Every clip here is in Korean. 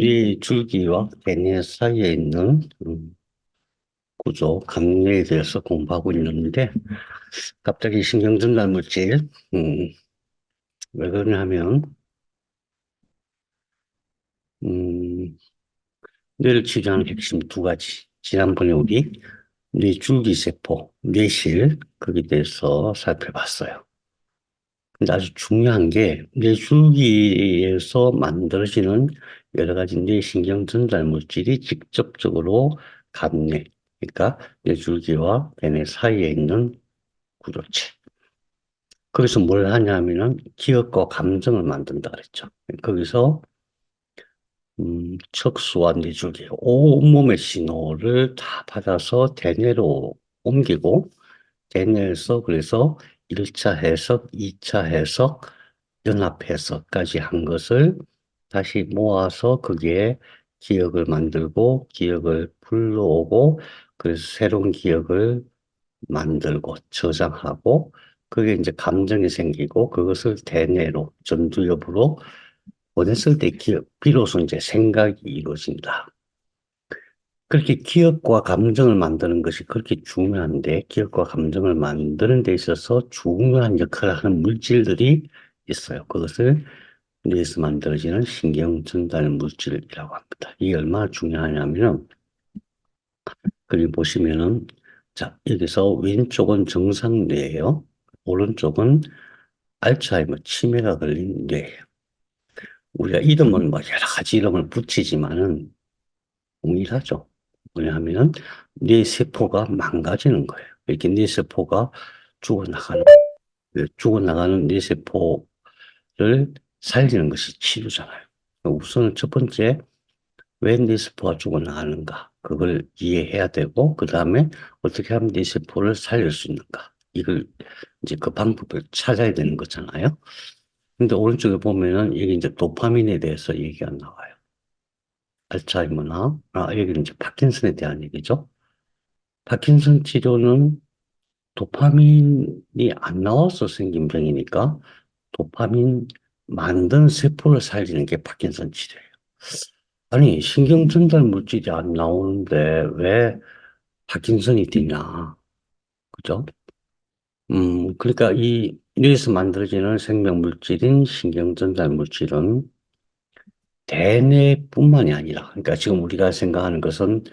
이 줄기와 개념 사이에 있는 구조, 감리에 대해서 공부하고 있는데, 갑자기 신경전달 물질, 왜 그러냐면, 음, 뇌를 치료하는 핵심 두 가지. 지난번에 우리 뇌줄기세포, 뇌실, 거기에 대해서 살펴봤어요. 근데 아주 중요한 게, 뇌줄기에서 만들어지는 여러 가지 뇌신경전달 물질이 직접적으로 감뇌, 그러니까 뇌줄기와 뇌 사이에 있는 구조체. 거기서 뭘 하냐면은 기억과 감정을 만든다 그랬죠. 거기서 척수와 뇌줄기, 온몸의 신호를 다 받아서 대뇌로 옮기고 대뇌에서 그래서 1차 해석, 2차 해석, 연합 해석까지 한 것을 다시 모아서 거기에 기억을 만들고 기억을 불러오고 그래서 새로운 기억을 만들고 저장하고 그게 이제 감정이 생기고 그것을 대뇌로 전두엽으로 보냈을 때 기억, 비로소 이제 생각이 이루어진다. 그렇게 기억과 감정을 만드는 것이 그렇게 중요한데 기억과 감정을 만드는 데 있어서 중요한 역할을 하는 물질들이 있어요. 그것을 뇌에서 만들어지는 신경 전달 물질이라고 합니다. 이게 얼마나 중요하냐면 그림 보시면은 자, 여기서 왼쪽은 정상 뇌예요. 오른쪽은 알츠하이머 치매가 걸린 뇌예요. 우리가 이름은 뭐 여러 가지 이름을 붙이지만은 동일하죠. 왜냐하면 뇌 세포가 망가지는 거예요. 이렇게 뇌 세포가 죽어나가는, 죽어나가는 뇌 세포를 살리는 것이 치료잖아요. 우선 첫 번째, 왜 뇌 세포가 죽어나가는가? 그걸 이해해야 되고, 그 다음에 어떻게 하면 뇌 세포를 살릴 수 있는가? 이걸 이제 그 방법을 찾아야 되는 거잖아요. 근데 오른쪽에 보면은 여기 이제 도파민에 대해서 얘기가 나와요. 알츠하이머나, 여기는 이제 파킨슨에 대한 얘기죠. 파킨슨 치료는 도파민이 안 나와서 생긴 병이니까 도파민 만든 세포를 살리는 게 파킨슨 치료예요. 아니, 신경전달 물질이 안 나오는데 왜 파킨슨이 되냐. 그죠? 그러니까 이 뇌에서 만들어지는 생명 물질인 신경전달 물질은 대뇌뿐만이 아니라, 그러니까 지금 우리가 생각하는 것은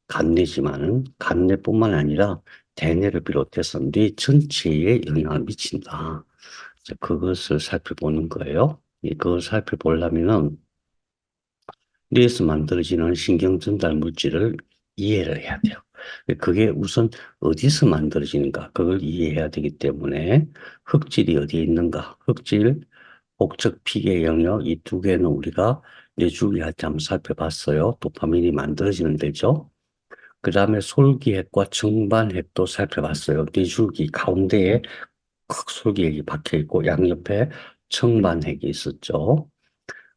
간뇌지만은 간뇌뿐만 아니라 대뇌를 비롯해서 뇌 전체에 영향을 미친다. 이제 그것을 살펴보는 거예요. 그걸 살펴보려면은 뇌에서 만들어지는 신경전달 물질을 이해를 해야 돼요. 그게 우선 어디서 만들어지는가, 그걸 이해해야 되기 때문에 흑질이 어디에 있는가, 흑질, 목적 피계 영역 이 두 개는 우리가 뇌줄기할 때 한번 살펴봤어요. 도파민이 만들어지는 데죠. 그 다음에 솔기핵과 정반핵도 살펴봤어요. 뇌줄기 가운데에 솔기핵이 박혀 있고 양옆에 정반핵이 있었죠.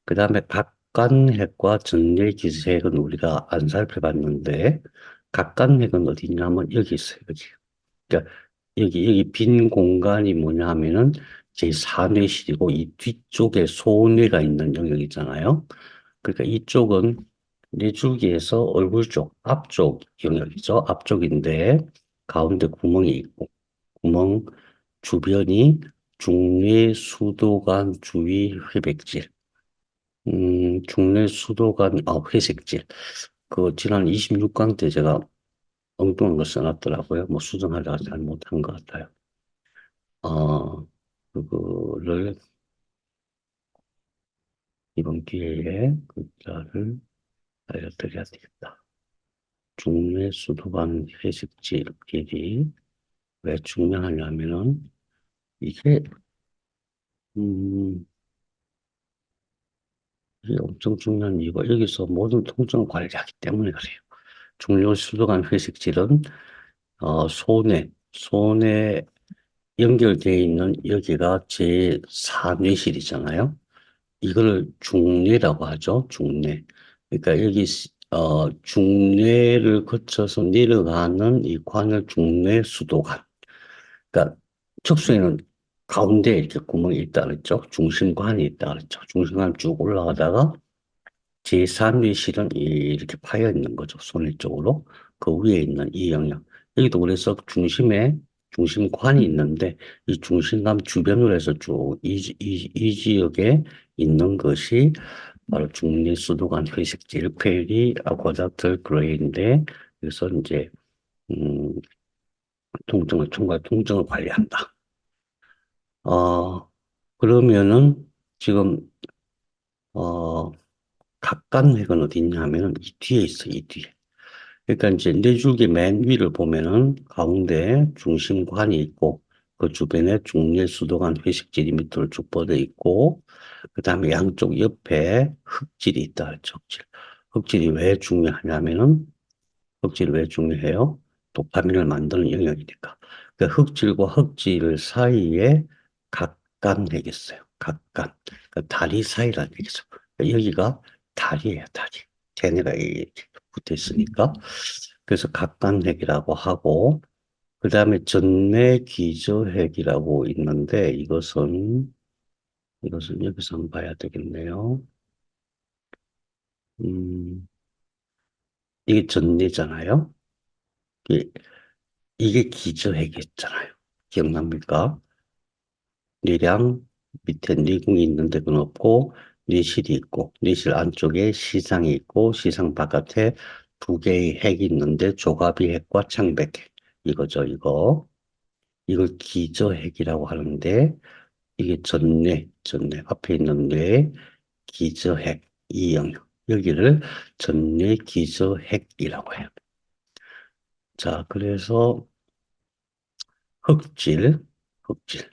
그 다음에 각간핵과 전래기세핵은 우리가 안 살펴봤는데 각간핵은 어디 있냐면 여기 있어요. 여기. 그러니까 여기 빈 공간이 뭐냐 하면은 제4뇌실이고 이 뒤쪽에 소뇌가 있는 영역이잖아요. 그러니까 이쪽은 뇌줄기에서 얼굴 쪽, 앞쪽 영역이죠. 앞쪽인데 가운데 구멍이 있고 구멍 주변이 중뇌 수도관 주위 회백질, 중뇌 수도관 회색질. 그 지난 26강 때 제가 엉뚱한 거 써놨더라고요. 뭐 수정하다가 잘못한 것 같아요. 그거를 이번 기회에 글자를 알려드려야 되겠다. 중뇌 수도관 회색질끼리 왜 중요하냐면은 이게, 음, 이게 엄청 중요한 이유가 여기서 모든 통증을 관리하기 때문에 그래요. 중뇌 수도관 회색질은, 손에 연결되어 있는 여기가 제4뇌실이잖아요. 이걸 중뇌라고 하죠. 중뇌. 그러니까 여기 중뇌를 거쳐서 내려가는 이 관을 중뇌 수도관. 그러니까 척수에는 가운데 이렇게 구멍이 있다 그랬죠. 중심관이 있다 그랬죠. 중심관 쭉 올라가다가 제3뇌실은 이렇게 파여 있는 거죠. 손해 쪽으로. 그 위에 있는 이 영역. 여기도 그래서 중심관이 있는데 이 중심감 주변으로 해서 쭉 이 지역에 있는 것이 바로 중립수도관 회색질 페리 아쿠아닥트 그레이인데 그래서 이제 음, 총괄 통증을 관리한다. 그러면은 지금 어 각각맥은 어디 있냐 하면은 이 뒤에 있어, 이 뒤에. 그러니까 이제 뇌줄기 맨 위를 보면은 가운데 중심관이 있고 그 주변에 중뇌수도관 회식질이 밑으로 쭉 뻗어 있고 그 다음에 양쪽 옆에 흑질이 있다 그랬죠. 흑질. 흑질이 왜 중요하냐면은 흑질이 왜 중요해요? 도파민을 만드는 영역이니까. 그 흑질과 흑질 사이에 각각맥이 있어요. 각각. 그 다리 사이라는 얘기죠. 여기가 다리예요, 다리. 걔네가 이렇게 붙어 있으니까. 그래서 각각맥이라고 하고, 그 다음에 전내기저핵이라고 있는데, 이것은 여기서 한번 봐야 되겠네요. 음, 이게 전내잖아요. 이게, 이게 기저핵이었잖아요. 기억납니까? 뇌량 밑에 뇌궁이 있는데 그건 없고, 뇌실이 있고, 뇌실 안쪽에 시상이 있고, 시상 바깥에 두 개의 핵이 있는데, 조갑이 핵과 창백핵. 이거죠, 이거. 이걸 기저핵이라고 하는데, 이게 전뇌, 앞에 있는 뇌, 기저핵, 이 영역. 여기를 전뇌 기저핵이라고 해요. 자, 그래서 흑질, 흑질.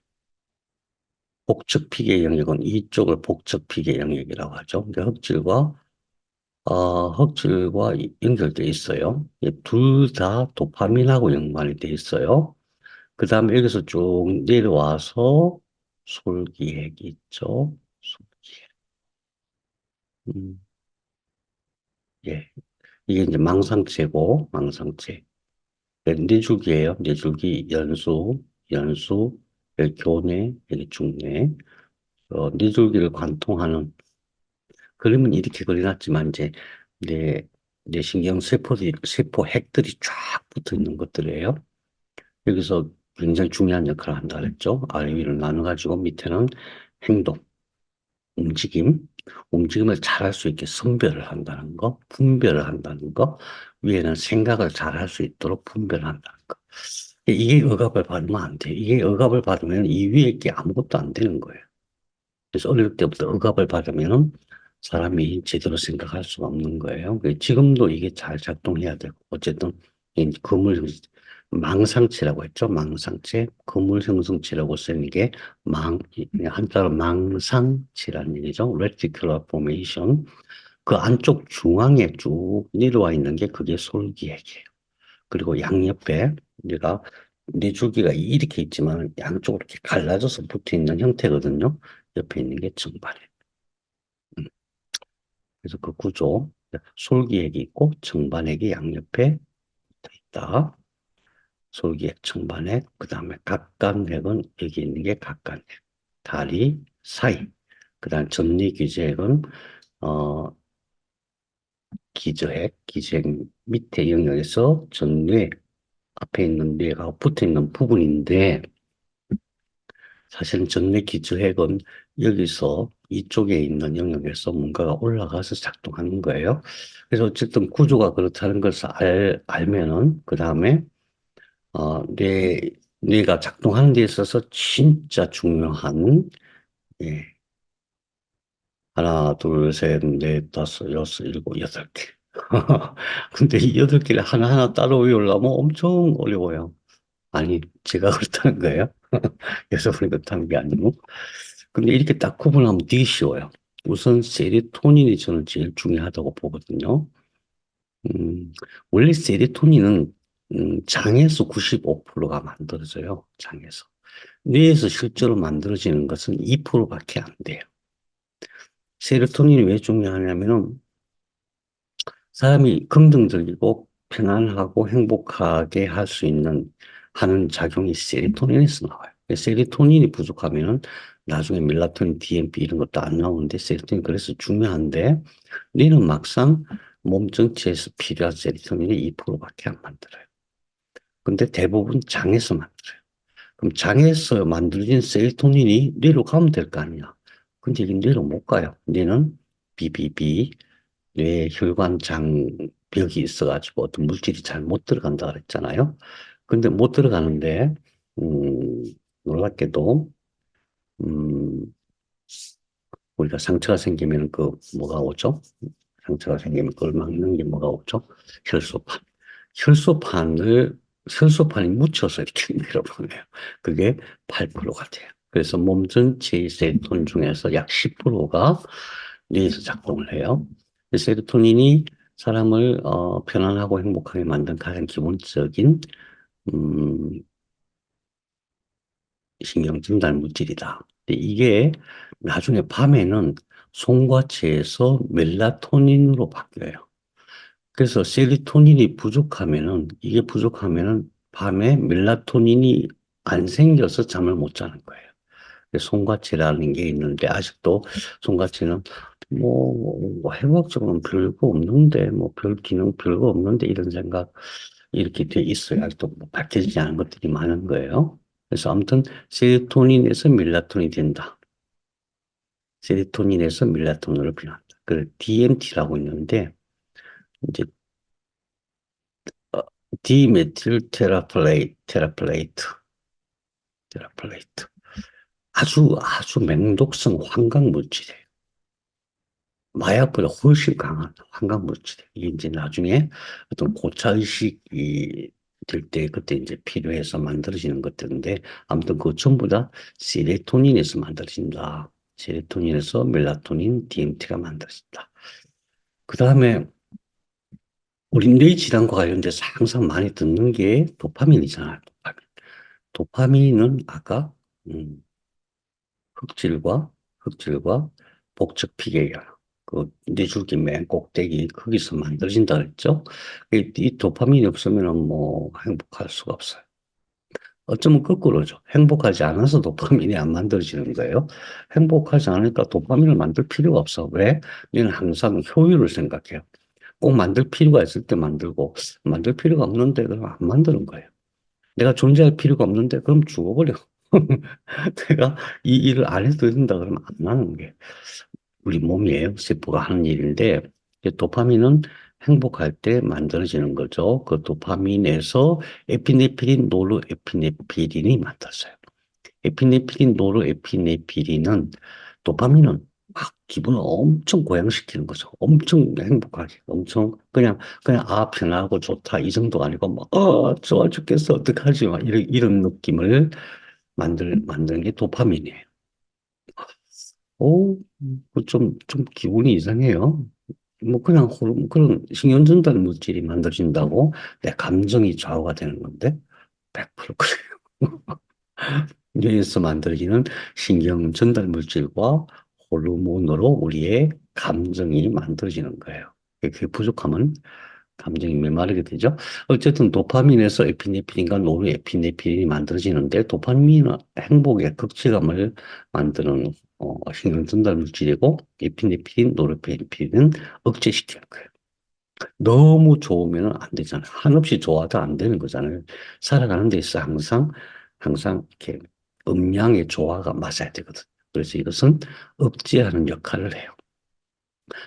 복측피계 영역은 이쪽을 복측피계 영역이라고 하죠. 그러니까 흑질과 연결돼 있어요. 둘 다 도파민하고 연관이 돼 있어요. 그 다음에 여기서 쭉 내려와서 솔기핵이 있죠. 솔기핵. 음, 예. 이게 이제 망상체고, 망상체. 뇌줄기예요. 뇌줄기 연수, 여기 교내, 여기 중내. 뇌줄기를 관통하는 그림은 이렇게 그려놨지만 이제 내, 내 신경 세포 핵들이 쫙 붙어 있는 것들이에요. 여기서 굉장히 중요한 역할을 한다 그랬죠. 아래 위를 나눠가지고 밑에는 행동, 움직임, 움직임을 잘할 수 있게 선별을 한다는 거, 분별을 한다는 거, 위에는 생각을 잘할 수 있도록 분별을 한다는 거. 이게 억압을 받으면 안 돼. 이게 억압을 받으면 이 위에 게 아무것도 안 되는 거예요. 그래서 어릴 때부터 억압을 받으면은 사람이 제대로 생각할 수가 없는 거예요. 지금도 이게 잘 작동해야 되고, 어쨌든, 이 망상체라고 했죠. 망상체, 거물형성체라고 쓰는 게 한자로 망상체라는 얘기죠. Reticular Formation. 그 안쪽 중앙에 쭉 내려와 있는 게 그게 솔기핵이에요. 그리고 양옆에 우리가 뇌줄기가 이렇게 있지만 양쪽으로 이렇게 갈라져서 붙어 있는 형태거든요. 옆에 있는 게 정발핵. 음, 그래서 그 구조, 솔기핵이 있고 정반핵이 양옆에 붙어 있다. 솔기핵, 정반핵, 그 다음에 각간핵은 여기 있는 게 각간핵. 다리 사이. 그 다음 전리기저핵은 어, 기저핵 밑에 영역에서 전뇌 앞에 있는 뇌가 붙어 있는 부분인데 사실은 전내 기저핵은 여기서 이쪽에 있는 영역에서 뭔가가 올라가서 작동하는 거예요. 그래서 어쨌든 구조가 그렇다는 것을 알면은 그 다음에 뇌가 작동하는 데 있어서 진짜 중요한 예, 하나, 둘, 셋, 넷, 다섯, 여섯, 일곱, 여덟 개. 근데 이 여덟 개를 하나하나 따로 외우려면 엄청 어려워요. 아니, 제가 그렇다는 거예요. 여러분이 그렇다는 게 아니고. 근데 이렇게 딱 구분하면 되게 쉬워요. 우선 세로토닌이 저는 제일 중요하다고 보거든요. 음, 원래 세로토닌은 장에서 95%가 만들어져요. 장에서. 뇌에서 실제로 만들어지는 것은 2%밖에 안 돼요. 세로토닌이 왜 중요하냐면은 사람이 긍정적이고 편안하고 행복하게 할 수 있는 하는 작용이 세로토닌에서 나와요. 세로토닌이 부족하면은 나중에 멜라토닌, DMP 이런 것도 안 나오는데 세로토닌 그래서 중요한데 뇌는 막상 몸 전체에서 필요한 세로토닌이 2%밖에 안 만들어요. 근데 대부분 장에서 만들어요. 그럼 장에서 만들어진 세로토닌이 뇌로 가면 될 거 아니야. 근데 이게 뇌로 못 가요. 뇌는 BBB, 뇌 혈관 장벽이 있어가지고 어떤 물질이 잘 못 들어간다 그랬잖아요. 근데 못 들어가는데, 음, 놀랍게도, 음, 우리가 상처가 생기면 그 뭐가 오죠? 상처가 생기면 그걸 막는 게 뭐가 오죠? 혈소판. 혈소판을, 혈소판이 묻혀서 이렇게 밀어보내요. 그게 8%가 돼요. 그래서 몸 전체의 세로토닌 중에서 약 10%가 뇌에서 작동을 해요. 세로토닌이 사람을 편안하고 행복하게 만든 가장 기본적인 음, 신경 전달 물질이다. 근데 이게 나중에 밤에는 송과체에서 멜라토닌으로 바뀌어요. 그래서 세로토닌이 부족하면은 이게 부족하면은 밤에 멜라토닌이 안 생겨서 잠을 못 자는 거예요. 송과체라는 게 있는데 아직도 송과체는 뭐 해부학적으로는 별거 없는데 뭐 별 기능 별거 없는데 이런 생각 이렇게 돼 있어요. 아직도 뭐 밝혀지지 않은 것들이 많은 거예요. 그래서 아무튼 세로토닌에서 멜라토닌이 된다. 세로토닌에서 멜라토닌을 분해한다. 그 DMT라고 있는데 이제 디메틸 테라플레이트 아주 맹독성 환각 물질이에요. 마약보다 훨씬 강한 환각 물질이에요. 이게 이제 나중에 어떤 고차 의식이 될 때 그때 이제 필요해서 만들어지는 것들인데 아무튼 그 전부 다 세로토닌에서 만들어진다. 세로토닌에서 멜라토닌, DMT가 만들어진다. 그 다음에 우리 뇌 질환과 관련돼서 항상 많이 듣는 게 도파민이잖아요. 도파민. 도파민은 아까 음, 흑질과 흑질과 복적 피계열 그 뇌줄기 맨 꼭대기 거기서 만들어진다 그랬죠. 이 도파민이 없으면 뭐 행복할 수가 없어요. 어쩌면 거꾸로죠. 행복하지 않아서 도파민이 안 만들어지는 거예요. 행복하지 않으니까 도파민을 만들 필요가 없어. 왜? 얘는 항상 효율을 생각해요. 꼭 만들 필요가 있을 때 만들고 만들 필요가 없는데 그럼 안 만드는 거예요. 내가 존재할 필요가 없는데 그럼 죽어버려. 내가 이 일을 안 해도 된다 그러면 안 하는 게 우리 몸이에요. 세포가 하는 일인데 도파민은 행복할 때 만들어지는 거죠. 그 도파민에서 에피네프린, 노르에피네프린이 만들어져요. 에피네프린, 노르에피네프린은 도파민은 막 기분을 엄청 고양시키는 거죠. 엄청 행복하게, 엄청 그냥 편하고 좋다 이 정도가 아니고 좋아 죽겠어 어떡하지 막 이런 느낌을 만드는 게 도파민이에요. 좀 기분이 이상해요. 뭐 그냥 그런 신경전달 물질이 만들어진다고 내 감정이 좌우가 되는 건데 100% 그래요. 뇌에서 만들어지는 신경 전달 물질과 호르몬으로 우리의 감정이 만들어지는 거예요. 그게 부족하면 감정이 메마르게 되죠. 어쨌든 도파민에서 에피네프린과 노르에피네프린이 만들어지는데 도파민은 행복의 극치감을 만드는 신경 전달 물질이고 에피네프린, 노르에피네프린은 억제시키는 거예요. 너무 좋으면 안 되잖아요. 한없이 좋아도 안 되는 거잖아요. 살아가는 데 있어 항상 이렇게 음양의 조화가 맞아야 되거든요. 그래서 이것은 억제하는 역할을 해요.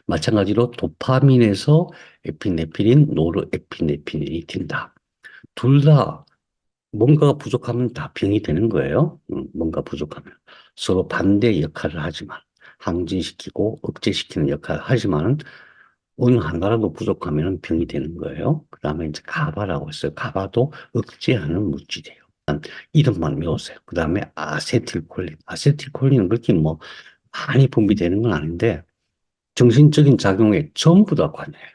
마찬가지로 도파민에서 에피네프린, 노르에피네프린이 튄다. 둘 다 뭔가가 부족하면 다 병이 되는 거예요. 뭔가 부족하면. 서로 반대 역할을 하지만, 항진시키고 억제시키는 역할을 하지만, 어느 하나라도 부족하면 병이 되는 거예요. 그 다음에 이제 가바라고 했어요. 가바도 억제하는 물질이에요. 이름만 외우세요. 그 다음에 아세틸콜린. 아세틸콜린은 그렇게 뭐 많이 분비되는 건 아닌데, 정신적인 작용에 전부 다 관여해요.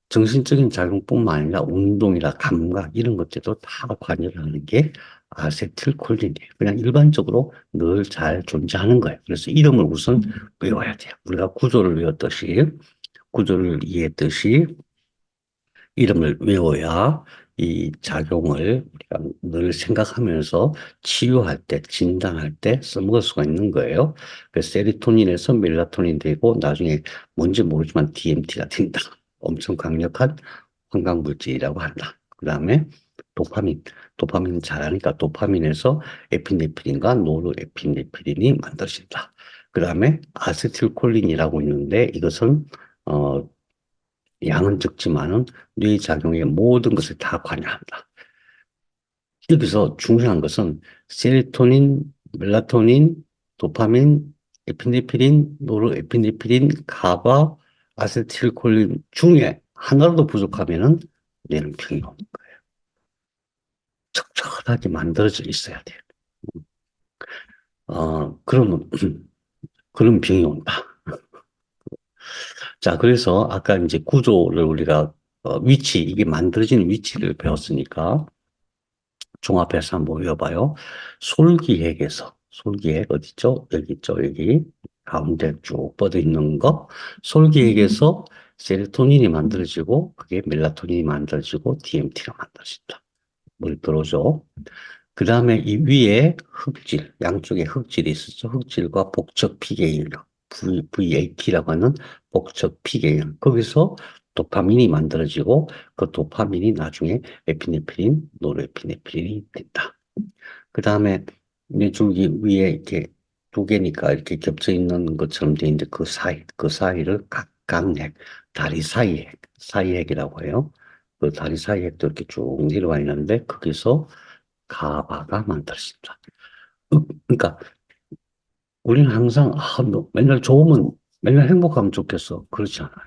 정신적인 작용뿐만 아니라 운동이나 감각 이런 것들도 다 관여를 하는 게 아세틸콜린이에요. 그냥 일반적으로 늘 잘 존재하는 거예요. 그래서 이름을 우선 외워야 돼요. 우리가 구조를 이해했듯이 이름을 외워야 이 작용을 우리가 늘 생각하면서 치유할 때, 진단할 때 써먹을 수가 있는 거예요. 그래서 세로토닌에서 멜라토닌 되고 나중에 뭔지 모르지만 DMT가 된다. 엄청 강력한 환각물질이라고 한다. 그 다음에 도파민. 도파민 잘 아니까 도파민에서 에피네프린과 노르에피네프린이 만들어진다. 그 다음에 아세틸콜린이라고 있는데 이것은 어, 양은 적지만은 뇌 작용의 모든 것을 다 관여한다. 여기서 중요한 것은 세로토닌, 멜라토닌, 도파민, 에피네프린, 노르에피네프린, 가바, 아세틸콜린 중에 하나라도 부족하면은 뇌는 병이 오는 거예요. 척척하게 만들어져 있어야 돼요. 그러면 그런 병이 온다. 자, 그래서 아까 이제 구조를 우리가 위치, 이게 만들어지는 위치를 배웠으니까 종합해서 한번 외워봐요. 솔기액 어디죠? 여기 있죠, 여기. 가운데 쭉 뻗어 있는 거. 솔기액에서 세로토닌이 만들어지고, 그게 멜라토닌이 만들어지고, DMT가 만들어진다. 물 들어오죠. 그 다음에 이 위에 흑질, 양쪽에 흑질이 있었죠. 흑질과 복척 피계인력, VAT라고 하는 복척 피계인력. 거기서 도파민이 만들어지고 그 도파민이 나중에 에피네프린, 노르에피네프린이 된다. 그 다음에 뇌줄기 위에 이렇게 두 개니까 이렇게 겹쳐 있는 것처럼 돼 있는데 그 사이를 각각핵, 다리 사이핵이라고 해요. 그 다리 사이핵도 이렇게 쭉 내려와 있는데 거기서 가바가 만들어진다. 그러니까 우리는 항상 너 맨날 좋으면 맨날 행복하면 좋겠어. 그렇지 않아요.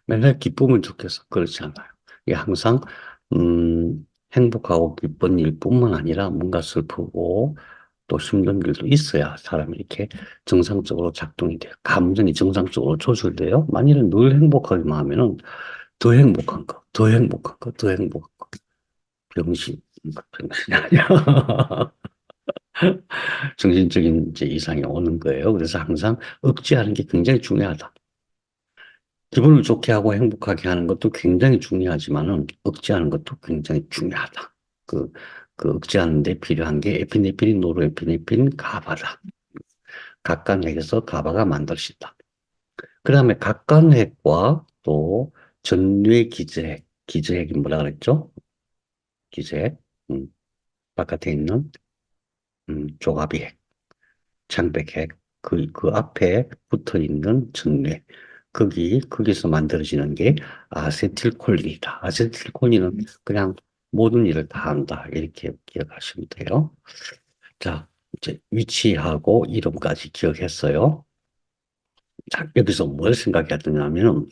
맨날 기쁘면 좋겠어. 그렇지 않아요. 이게 항상 행복하고 기쁜 일뿐만 아니라 뭔가 슬프고 또 힘든 일도 있어야 사람이 이렇게 정상적으로 작동이 돼요. 감정이 정상적으로 조절돼요. 만일은 늘 행복하기만 하면은 더 행복한 거, 더 행복한 거, 더 행복한 거. 병신, 병신이 아니야. 정신적인 이제 이상이 오는 거예요. 그래서 항상 억제하는 게 굉장히 중요하다. 기분을 좋게 하고 행복하게 하는 것도 굉장히 중요하지만은 억제하는 것도 굉장히 중요하다. 그, 그 억제하는 데 필요한 게 에피네프린, 노르에피네프린, 가바다. 각각핵에서 가바가 만들어진다. 그 다음에 각각핵과 또 전류의 기저핵이 뭐라 그랬죠? 기저핵, 음, 바깥에 있는 조갑이핵. 창백핵, 그 앞에 붙어 있는 전류액. 거기서 만들어지는 게 아세틸콜린이다. 아세틸콜린은 그냥 모든 일을 다 한다. 이렇게 기억하시면 돼요. 자, 이제 위치하고 이름까지 기억했어요. 자, 여기서 뭘 생각해야 되냐면,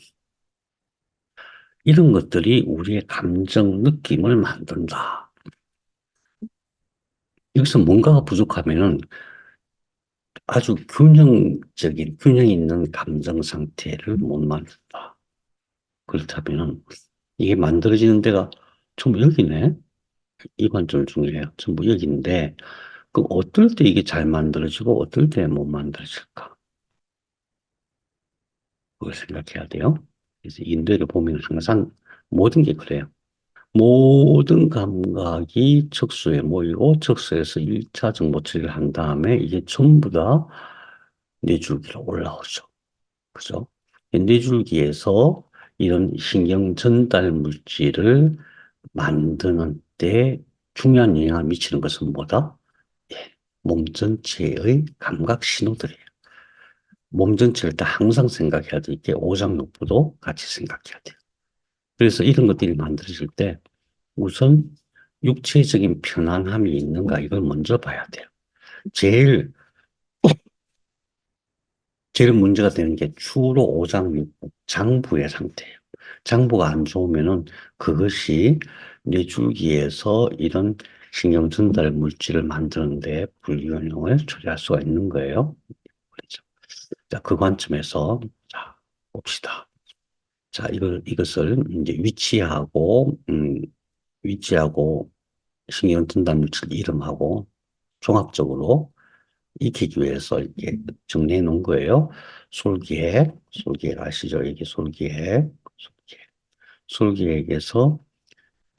이런 것들이 우리의 감정, 느낌을 만든다. 여기서 뭔가가 부족하면은 아주 균형 있는 감정 상태를 못 만든다. 그렇다면 이게 만들어지는 데가 전부 여기네. 이 관점 중요해요. 전부 여기인데 그럼 어떨 때 이게 잘 만들어지고 어떨 때 못 만들어질까? 그걸 생각해야 돼요. 그래서 인도를 보면 항상 모든 게 그래요. 모든 감각이 척수에 모이고 척수에서 1차 정보 처리를 한 다음에 이게 전부 다 뇌줄기로 올라오죠. 그죠? 뇌줄기에서 이런 신경 전달 물질을 만드는 데 중요한 영향을 미치는 것은 뭐다? 예, 몸 전체의 감각 신호들이에요. 몸 전체를 다 항상 생각해야 돼. 이게 오장육부도 같이 생각해야 돼요. 그래서 이런 것들이 만들어질 때 우선 육체적인 편안함이 있는가 이걸 먼저 봐야 돼요. 제일 제일 문제가 되는 게 주로 오장육부, 장부의 상태예요. 장부가 안 좋으면은 그것이 뇌줄기에서 이런 신경 전달 물질을 만드는데 불균형을 초래할 수가 있는 거예요. 그렇죠. 자, 그 관점에서 자, 봅시다. 자, 이것을 이제 위치하고 신경 전달 물질 이름하고 종합적으로 익히기 위해서 이렇게 정리해 놓은 거예요. 솔기획 아시죠? 이게 솔기획. 솔기획에서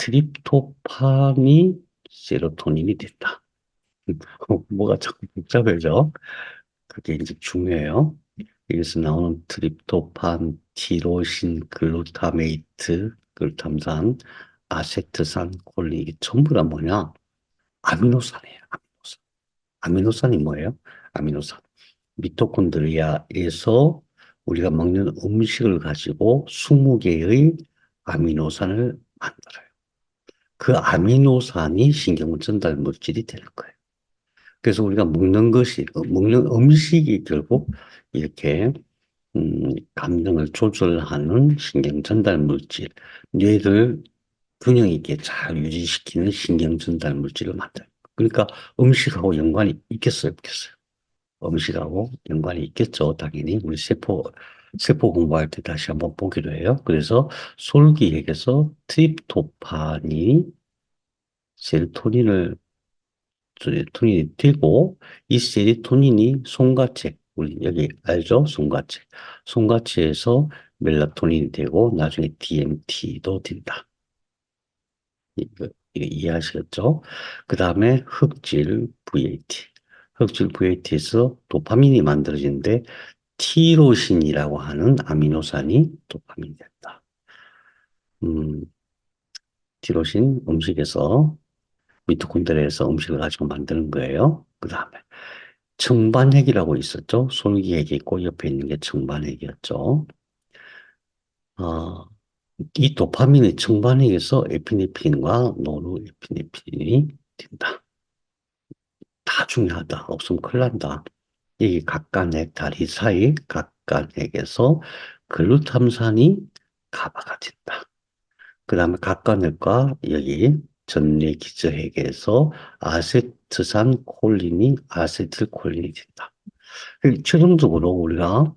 트립토판이 세로토닌이 된다. 뭐가 자꾸 복잡해져? 그게 이제 중요해요. 여기서 나오는 트립토판, 티로신, 글루타메이트, 글루탐산, 아세트산, 콜린 이게 전부 다 뭐냐? 아미노산이에요. 아미노산. 아미노산이 뭐예요? 아미노산. 미토콘드리아에서 우리가 먹는 음식을 가지고 20개의 아미노산을 만들어요. 그 아미노산이 신경 전달 물질이 되는 거예요. 그래서 우리가 먹는 것이, 먹는 음식이 결국 이렇게, 감정을 조절하는 신경 전달 물질, 뇌를 균형 있게 잘 유지시키는 신경 전달 물질을 만들어요. 그러니까 음식하고 연관이 있겠어요, 없겠어요? 음식하고 연관이 있겠죠, 당연히. 우리 세포 공부할 때 다시 한번 보기로 해요. 그래서 솔기액에서 트립토판이 세로토닌을 세로토닌이 되고 이 세로토닌이 송가책 우리 여기 알죠? 송가책 송가책에서 멜라토닌이 되고 나중에 DMT도 된다. 이거 이해하시겠죠? 그 다음에 흑질 VAT 흑질 VAT에서 도파민이 만들어지는데 티로신이라고 하는 아미노산이 도파민이 된다. 음, 티로신 음식에서 미토콘드리아에서 음식을 가지고 만드는 거예요. 그 다음에 청반핵이라고 있었죠. 솔기핵이 있고 옆에 있는 게 청반핵이었죠. 어, 이 도파민의 청반핵에서 에피네프린과 노르에피네프린이 된다. 다 중요하다. 없으면 큰일 난다. 이 각간핵 다리 사이 각간핵에서 글루탐산이 가바가 된다. 그 다음에 각간핵과 여기 전뇌기저핵에서 아세트산 콜린이 아세틸콜린이 된다. 최종적으로 우리가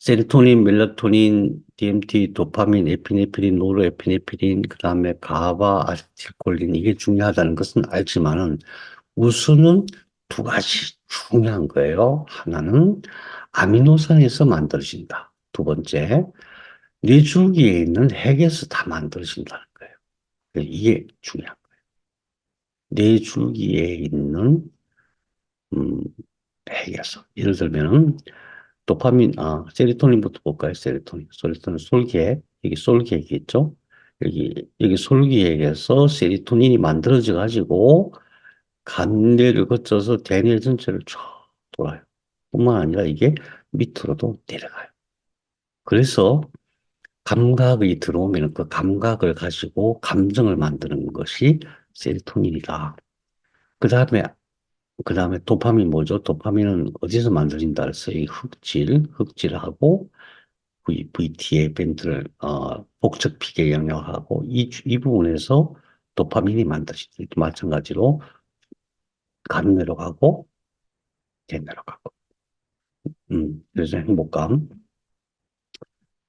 세로토닌, 멜라토닌, DMT, 도파민, 에피네프린, 노르에피네프린, 그 다음에 가바, 아세틸콜린 이게 중요하다는 것은 알지만은 우수는 두 가지 중요한 거예요. 하나는 아미노산에서 만들어진다. 두 번째, 뇌줄기에 있는 핵에서 다 만들어진다는 거예요. 이게 중요한 거예요. 뇌줄기에 있는 음, 핵에서 예를 들면은 세로토닌부터 볼까요? 세로토닌 솔기액, 여기 솔기액이 있죠? 여기 솔기액에서 세로토닌이 만들어져 가지고 간뇌를 거쳐서 대뇌 전체를 쫙 돌아요. 뿐만 아니라 이게 밑으로도 내려가요. 그래서 감각이 들어오면 그 감각을 가지고 감정을 만드는 것이 세로토닌이다. 그 다음에 도파민 뭐죠? 도파민은 어디서 만들어진다 그랬어요? 이 흑질하고 VTA 밴드를 복적 피계 영역하고 이 부분에서 도파민이 만들어진다. 마찬가지로 간내로 가고 대뇌로 가고. 그래서 행복감.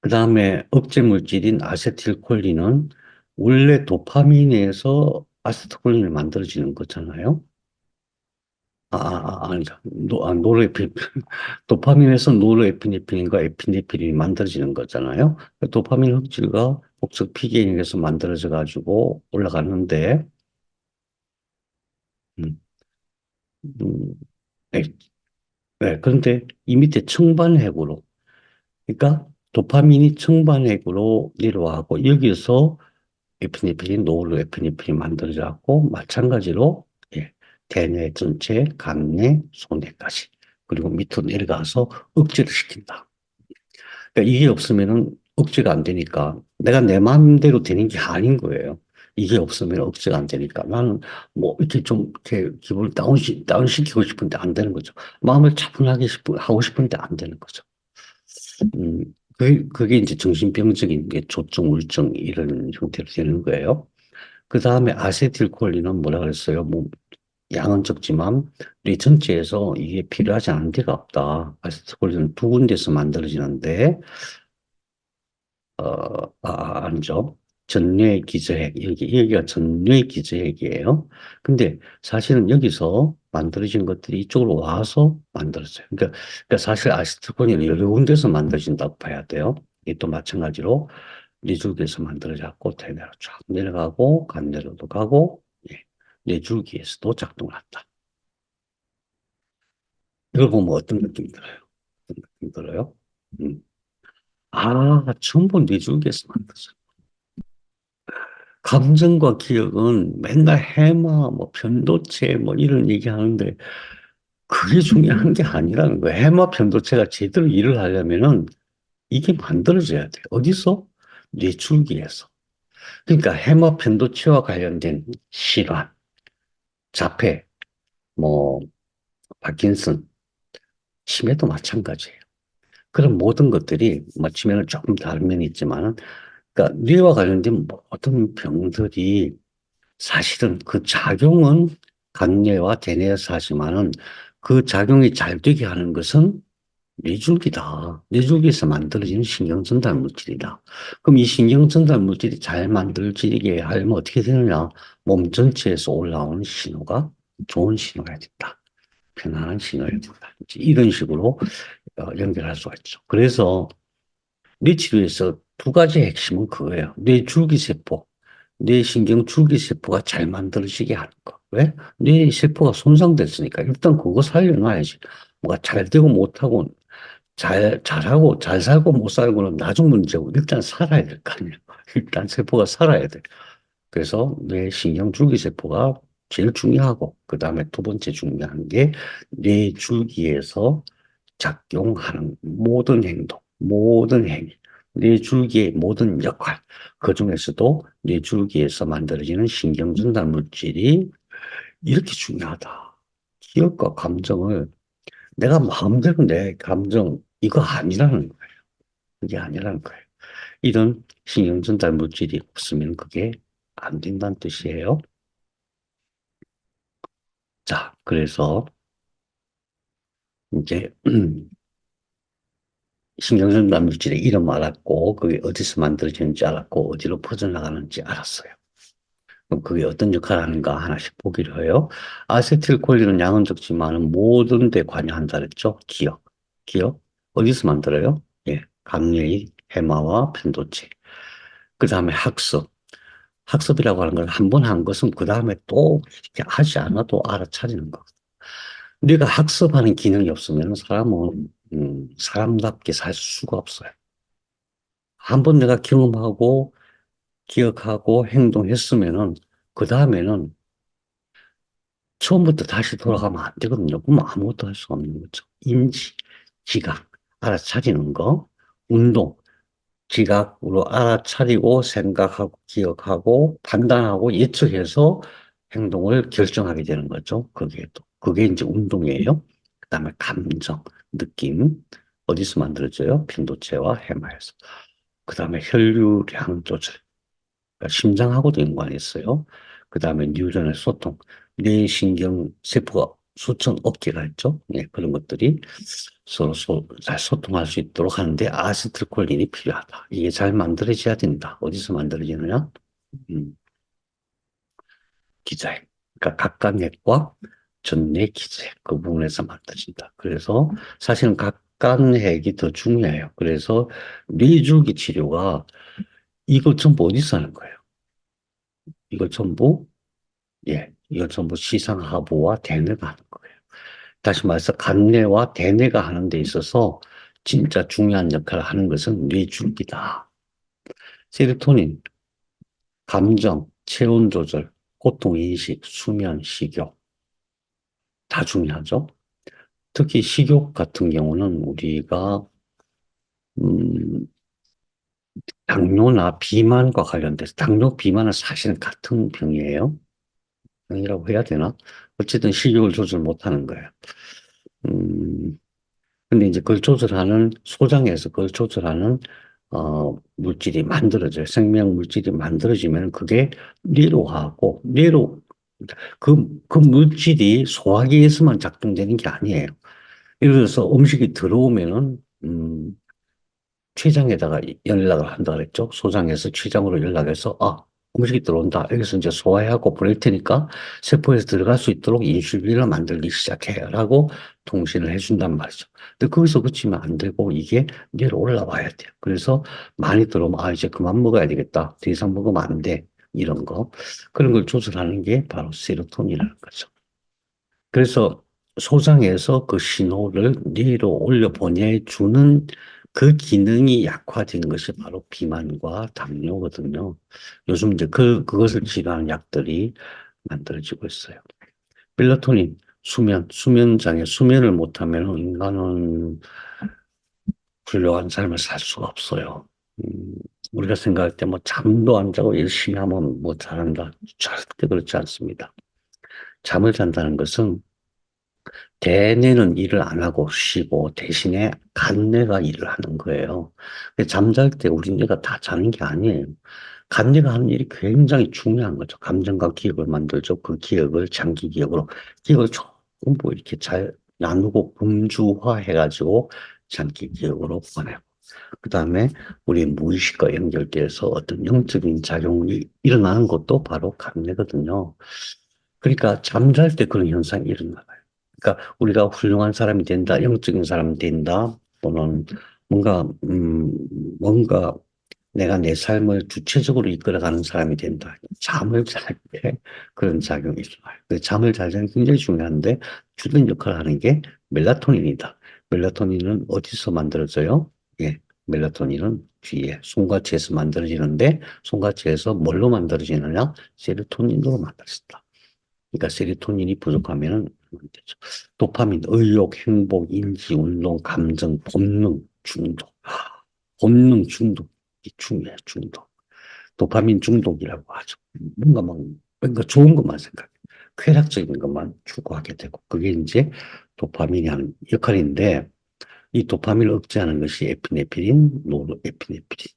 그 다음에 억제 물질인 아세틸콜린은 원래 도파민에서 아세틸콜린을 만들어지는 거잖아요. 아니다. 노르에피, 도파민에서 노르에피네프린과 에피네프린이 만들어지는 거잖아요. 도파민 흡질과 복석 피계인에서 만들어져 가지고 올라가는데, 음, 음, 네, 네. 그런데 이 밑에 청반핵으로, 그러니까 도파민이 청반핵으로 내려와고 여기서 에피네프린, 노르에피네프린 만들어져 갖고 마찬가지로 예, 대뇌 전체, 간뇌, 소뇌까지 그리고 밑으로 내려가서 억제를 시킨다. 그러니까 이게 없으면은 억제가 안 되니까 내가 내 마음대로 되는 게 아닌 거예요. 이게 없으면 억제가 안 되니까 나는 뭐 이렇게 좀 이렇게 기분을 다운시키고 싶은데 안 되는 거죠. 마음을 차분하게 하고 싶은데 안 되는 거죠. 음, 그게 이제 정신병적인 게 조증, 우울증 이런 형태로 되는 거예요. 그 다음에 아세틸콜린은 뭐라 그랬어요? 뭐 양은 적지만 뇌 전체에서 이게 필요하지 않은 데가 없다. 아세틸콜린은 두 군데서 만들어지는데 아니죠. 전뇌 기저핵 여기가 전뇌 기저핵이에요. 근데 사실은 여기서 만들어진 것들이 이쪽으로 와서 만들어져요. 그러니까 사실 아세틸콜린은 여러 군데서 만들어진다고 봐야 돼요. 이게 또 마찬가지로 뇌줄기에서 만들어졌고 대뇌로 쫙 내려가고 간뇌로도 가고 예. 뇌줄기에서도 작동을 한다. 이걸 보면 어떤 느낌이 들어요? 어떤 느낌이 들어요? 음. 아, 전부 뇌줄기에서 만들어져. 감정과 기억은 맨날 해마, 뭐 편도체, 뭐 이런 얘기 하는데 그게 중요한 게 아니라는 거예요. 해마 편도체가 제대로 일을 하려면은 이게 만들어져야 돼. 어디서? 뇌줄기에서. 그러니까 해마 편도체와 관련된 질환, 자폐, 뭐 파킨슨, 치매도 마찬가지예요. 그런 모든 것들이 뭐 치매는 조금 다른 면이 있지만은 그러니까 뇌와 관련된 모든 병들이 사실은 그 작용은 간뇌와 대뇌에서 하지만은 그 작용이 잘 되게 하는 것은 뇌줄기다. 뇌줄기에서 만들어지는 신경전달 물질이다. 그럼 이 신경전달 물질이 잘 만들어지게 하려면 어떻게 되느냐? 몸 전체에서 올라오는 신호가 좋은 신호가 된다. 편안한 신호가 된다. 이런 식으로 연결할 수가 있죠. 그래서 뇌치료에서 두 가지 핵심은 그거예요. 뇌줄기세포, 뇌신경줄기세포가 잘 만들어지게 하는 거. 왜? 뇌세포가 손상됐으니까 일단 그거 살려놔야지. 뭐가 잘 되고 못하고 잘하고 잘 살고 못 살고는 나중 문제고 일단 살아야 될 거 아니에요. 일단 세포가 살아야 돼. 그래서 뇌신경줄기세포가 제일 중요하고 그다음에 두 번째 중요한 게 뇌줄기에서 작용하는 모든 행동, 모든 행위, 뇌줄기의 모든 역할, 그 중에서도 뇌줄기에서 만들어지는 신경전달 물질이 이렇게 중요하다. 기억과 감정을 내가 마음대로 내 감정, 이거 아니라는 거예요. 그게 아니라는 거예요. 이런 신경전달 물질이 없으면 그게 안 된다는 뜻이에요. 자, 그래서 이제 신경전달 물질의 이름 알았고, 그게 어디서 만들어지는지 알았고, 어디로 퍼져나가는지 알았어요. 그럼 그게 어떤 역할을 하는가 하나씩 보기로 해요. 아세틸콜린은 양은 적지만은 모든 데 관여한다 그랬죠? 기억. 기억. 어디서 만들어요? 예. 감뇌의 해마와 편도체. 그 다음에 학습. 학습이라고 하는 걸 한 번 한 것은 그 다음에 또 이렇게 하지 않아도 알아차리는 거. 우리가 학습하는 기능이 없으면 사람은 사람답게 살 수가 없어요. 한 번 내가 경험하고 기억하고 행동했으면은 그 다음에는 처음부터 다시 돌아가면 안 되거든요. 그럼 아무것도 할 수가 없는 거죠. 인지, 지각, 알아차리는 거, 운동, 지각으로 알아차리고 생각하고 기억하고 판단하고 예측해서 행동을 결정하게 되는 거죠. 그게 이제 운동이에요. 그다음에 감정, 느낌 어디서 만들어져요? 편도체와 해마에서. 그다음에 혈류량 조절. 그러니까 심장하고도 연관이 있어요. 그다음에 뉴런의 소통, 뇌신경 세포가 수천억 개가 있죠. 예, 그런 것들이 서로 잘 소통할 수 있도록 하는데 아세틸콜린이 필요하다. 이게 잘 만들어져야 된다. 어디서 만들어지느냐? 음, 기자핵. 그러니까 각각핵과 전내 기자핵 그 부분에서 만들어진다. 그래서 사실은 각각핵이 더 중요해요. 그래서 뇌줄기 치료가 이걸 전부 어디서 하는 거예요? 이걸 전부 예, 이걸 전부 시상하부와 대뇌가 하는 거예요. 다시 말해서 간뇌와 대뇌가 하는 데 있어서 진짜 중요한 역할을 하는 것은 뇌줄기다. 세로토닌, 감정, 체온 조절, 고통 인식, 수면, 식욕 다 중요하죠. 특히 식욕 같은 경우는 우리가 음, 당뇨나 비만과 관련돼서 당뇨, 비만은 사실은 같은 병이에요. 병이라고 해야 되나? 어쨌든 식욕을 조절 못하는 거예요. 음, 근데 이제 그걸 조절하는 소장에서 그걸 조절하는 물질이 만들어져요. 생명 물질이 만들어지면 그게 뇌로 하고 뇌로 그 물질이 소화기에서만 작동되는 게 아니에요. 예를 들어서 음식이 들어오면은 췌장에다가 연락을 한다 그랬죠. 소장에서 췌장으로 연락해서 음식이 들어온다. 여기서 이제 소화하고 보낼 테니까 세포에서 들어갈 수 있도록 인슐린을 만들기 시작해라고 통신을 해준단 말이죠. 근데 거기서 그치면 안 되고 이게 내려 올라와야 돼요. 그래서 많이 들어오면 아 이제 그만 먹어야 되겠다. 더 이상 먹으면 안 돼. 이런 거. 그런 걸 조절하는 게 바로 세로토닌이라는 거죠. 그래서 소장에서 그 신호를 뇌로 올려 보내주는 그 기능이 약화된 것이 바로 비만과 당뇨거든요. 요즘 이제 그것을 치료하는 약들이 만들어지고 있어요. 멜라토닌, 수면장애, 수면을 못하면 인간은 훌륭한 삶을 살 수가 없어요. 음, 우리가 생각할 때 뭐 잠도 안 자고 열심히 하면 뭐 잘한다. 절대 그렇지 않습니다. 잠을 잔다는 것은 대뇌는 일을 안 하고 쉬고 대신에 간뇌가 일을 하는 거예요. 잠잘 때 우리 뇌가 다 자는 게 아니에요. 간뇌가 하는 일이 굉장히 중요한 거죠. 감정과 기억을 만들죠. 그 기억을 장기 기억으로, 기억을 전부 이렇게 잘 나누고 범주화해가지고 장기 기억으로 보내고. 그 다음에 우리 무의식과 연결돼서 어떤 영적인 작용이 일어나는 것도 바로 간뇌거든요. 그러니까 잠잘 때 그런 현상이 일어나요. 그러니까 우리가 훌륭한 사람이 된다, 영적인 사람이 된다, 또는 뭔가 뭔가 내가 내 삶을 주체적으로 이끌어가는 사람이 된다. 잠을 잘 때 그런 작용이 일어나요. 잠을 잘 자는 게 굉장히 중요한데 주된 역할을 하는 게 멜라토닌이다. 멜라토닌은 어디서 만들어져요? 예, 멜라토닌은 뒤에 손과체에서 만들어지는데 손과체에서 뭘로 만들어지느냐? 세로토닌으로 만들어진다. 그러니까 세로토닌이 부족하면은 안 되죠. 도파민, 의욕, 행복, 인지, 운동, 감정, 본능, 중독. 본능 중독이 중요해요, 중독. 도파민 중독이라고 하죠. 뭔가 좋은 것만 생각해. 쾌락적인 것만 추구하게 되고, 그게 이제 도파민이 하는 역할인데, 이 도파민을 억제하는 것이 에피네프린, 노르에피네프린.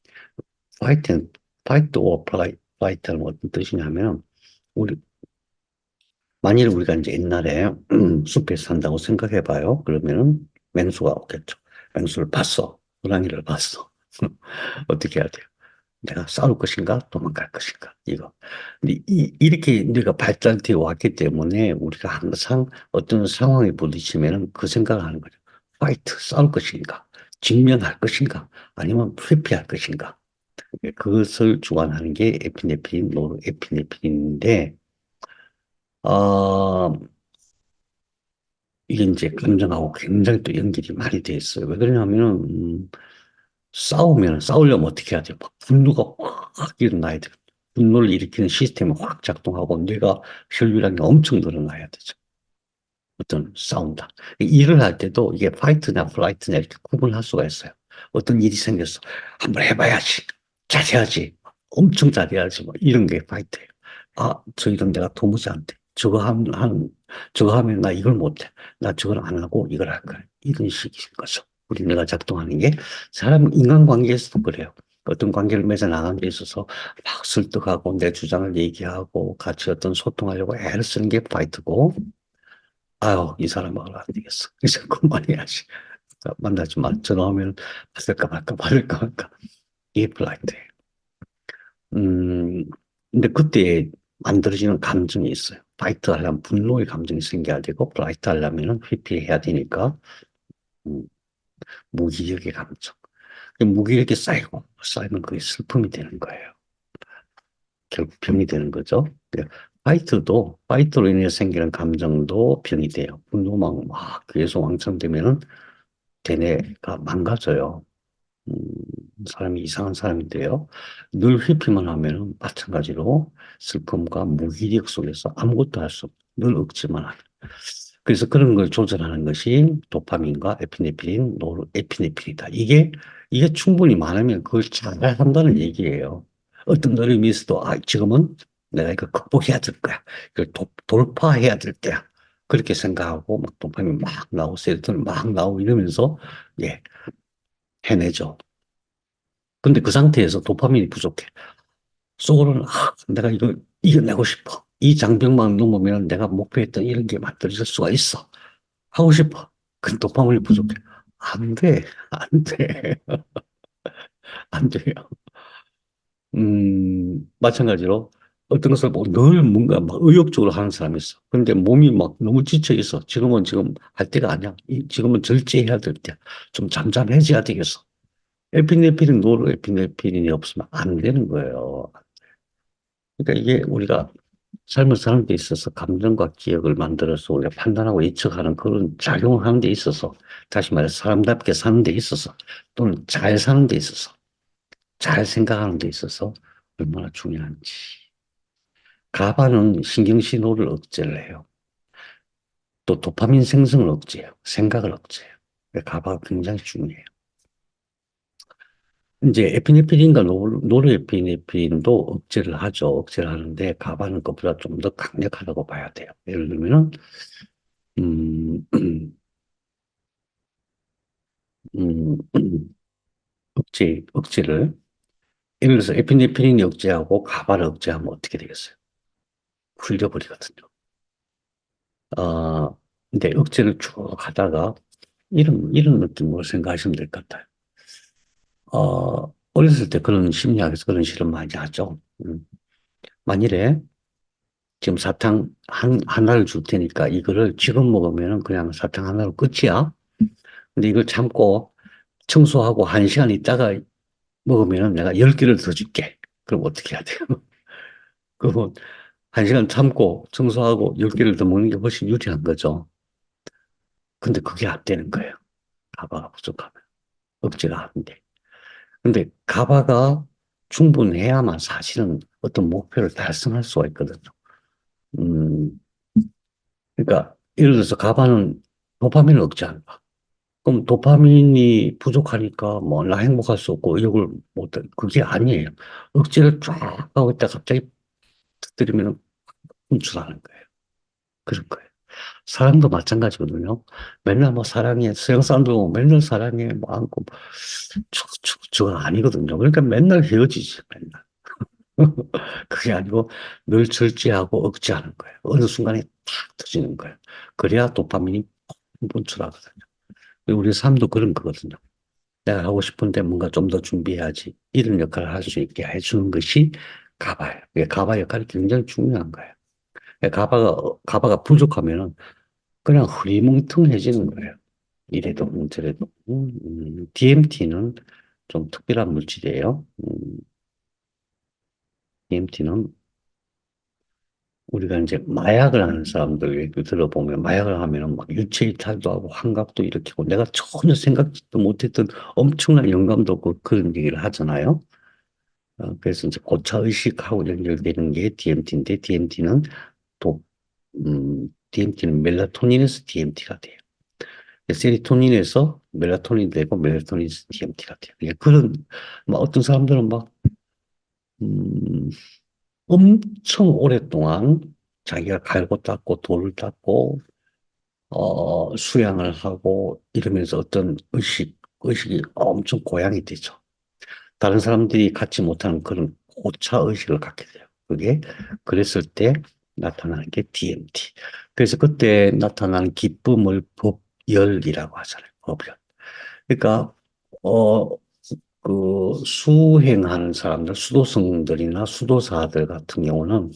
파이트, 파이트 오어 플라이트는 어떤 뜻이냐면, 우리 만일 우리가 이제 옛날에 숲에 산다고 생각해 봐요. 그러면은 맹수가 오겠죠. 맹수를 봤어. 호랑이를 봤어. 어떻게 해야 돼요? 내가 싸울 것인가? 도망갈 것인가? 이거. 근데 이렇게 우리가 발달되어 왔기 때문에 우리가 항상 어떤 상황이 부딪히면은 그 생각을 하는 거죠. 파이트, 싸울 것인가? 직면할 것인가? 아니면 회피할 것인가? 그것을 주관하는 게 에피네프린, 노르에피네프린인데, 어, 이게 이제 감정하고 굉장히 또 연결이 많이 돼 있어요. 왜 그러냐면은, 싸우려면 어떻게 해야 돼요? 막 분노가 확 일어나야 돼요. 분노를 일으키는 시스템이 확 작동하고 뇌가 혈류량이 엄청 늘어나야 되죠. 어떤 싸운다. 일을 할 때도 이게 파이트냐 플라이트냐 이렇게 구분할 수가 있어요. 어떤 일이 생겼어. 한번 해봐야지. 잘해야지. 엄청 잘해야지. 뭐 이런 게 파이트예요. 아, 저 일은 내가 도무지 안 돼. 저거 하면 나 이걸 못해. 나 저걸 안 하고 이걸 할 거야. 이런 식인 거죠. 우리 뇌가 작동하는 게 인간관계에서도 그래요. 어떤 관계를 맺어 나가는 데 있어서 막 설득하고 내 주장을 얘기하고 같이 어떤 소통하려고 애를 쓰는 게 파이트고, 아유, 이 사람하고는 안 되겠어. 이제 그만해야지. 만나지 마. 전화하면 받을까 말까, 받을까 말까. 이게 플라이트예요. 음, 근데 그때 만들어지는 감정이 있어요. 파이트 하려면 분노의 감정이 생겨야 되고, 플라이트 하려면 회피해야 되니까, 음, 무기력의 감정. 무기력이 쌓이면 그게 슬픔이 되는 거예요. 결국 병이 되는 거죠. 파이트로 인해 생기는 감정도 병이 돼요. 분노만 막 계속 왕창되면은 걔네가 망가져요. 음, 사람이 이상한 사람인데요. 늘 회피만 하면 마찬가지로 슬픔과 무기력 속에서 아무것도 할 수 없고 늘 억지만 하는. 그래서 그런 걸 조절하는 것이 도파민과 에피네프린, 노르에피네프린이다. 이게 충분히 많으면 그걸 잘 한다는 얘기예요. 어떤 어려움이 있어도 지금은 내가 이거 극복해야 될 거야. 이걸 돌파해야 될 때야. 그렇게 생각하고 막 도파민 막 나오고 세로토닌 막 나오고 이러면서 예, 해내죠. 근데 그 상태에서 도파민이 부족해. 속으로는 내가 이거 이겨내고 싶어. 이 장벽만 넘으면 내가 목표했던 이런 게 만들어질 수가 있어. 하고 싶어. 그 도파민이 부족해. 안 돼. 안 돼. 안 돼요. 마찬가지로 어떤 것을 뭐늘 뭔가 막 의욕적으로 하는 사람이 있어. 근데 몸이 막 너무 지쳐 있어. 지금은 지금 할 때가 아니야. 지금은 절제해야 될 때야. 좀 잠잠해져야 되겠어. 에피네프린, 노르에피네프린이 없으면 안 되는 거예요. 그러니까 이게 우리가 삶을 사는 데 있어서 감정과 기억을 만들어서 우리가 판단하고 예측하는 그런 작용을 하는 데 있어서 다시 말해서 사람답게 사는 데 있어서 또는 잘 사는 데 있어서 잘 생각하는 데 있어서 얼마나 중요한지. 가바는 신경신호를 억제를 해요. 또 도파민 생성을 억제해요. 생각을 억제해요. 가바가 굉장히 중요해요. 이제 에피네프린과 노르에피네프린도 억제를 하죠. 억제를 하는데 가바는 그보다 좀 더 강력하다고 봐야 돼요. 예를 들면은 음, 음, 억제를 예를 들어서 에피네프린이 억제하고 가바를 억제하면 어떻게 되겠어요? 풀려버리거든요. 어, 근데 억제를 쭉 하다가 이런 느낌으로 생각하시면 될 것 같아요. 어렸을 때 그런 심리학에서 그런 실험 많이 하죠. 만일에 지금 사탕 하나를 줄 테니까 이거를 지금 먹으면 그냥 사탕 하나로 끝이야. 근데 이걸 참고 청소하고 한 시간 있다가 먹으면 내가 10개를 더 줄게. 그럼 어떻게 해야 돼요? 그러면 한 시간 참고 청소하고 10개를 더 먹는 게 훨씬 유리한 거죠. 근데 그게 안 되는 거예요. 가바가 부족하면. 억제가 안 돼. 근데 가바가 충분해야만 사실은 어떤 목표를 달성할 수가 있거든요. 음, 그러니까 예를 들어서 가바는 도파민을 억제한다. 그럼 도파민이 부족하니까 뭐 나 행복할 수 없고 이걸 못 그게 아니에요. 억제를 쫙 하고 있다 갑자기 터뜨리면 분출하는 거예요. 그런 거예요. 사랑도 마찬가지거든요. 맨날 뭐 사랑해 서양 사람들 보면 맨날 사랑해 뭐 안고 저가 아니거든요. 그러니까 맨날 헤어지지 맨날. 그게 아니고 늘 절제하고 억제하는 거예요. 어느 순간에 탁 터지는 거예요. 그래야 도파민이 분출하거든요. 우리 삶도 그런 거거든요. 내가 하고 싶은데 뭔가 좀 더 준비해야지. 이런 역할을 할 수 있게 해주는 것이 가바예요. 가바 역할이 굉장히 중요한 거예요. 가바가 부족하면은 그냥 흐리멍텅해지는 거예요. 이래도 저래도. DMT는 좀 특별한 물질이에요. DMT는 우리가 이제 마약을 하는 사람들 얘기 들어보면 마약을 하면은 막 유체 이탈도 하고 환각도 일으키고 내가 전혀 생각지도 못했던 엄청난 영감도 없고 그런 얘기를 하잖아요. 그래서 이제 고차 의식하고 연결되는 게 DMT인데 DMT는 멜라토닌에서 DMT가 돼요. 세리토닌에서 멜라토닌 되고 멜라토닌에서 DMT가 돼요. 그런 막 어떤 사람들은 막 음, 엄청 오랫동안 자기가 갈고 닦고 돌을 닦고 수양을 하고 이러면서 어떤 의식이 엄청 고양이 되죠. 다른 사람들이 갖지 못하는 그런 고차 의식을 갖게 돼요. 그랬을 때 나타나는 게 DMT. 그래서 그때 나타나는 기쁨을 법열이라고 하잖아요. 법열. 그러니까 어, 수행하는 사람들, 수도승들이나 수도사들 같은 경우는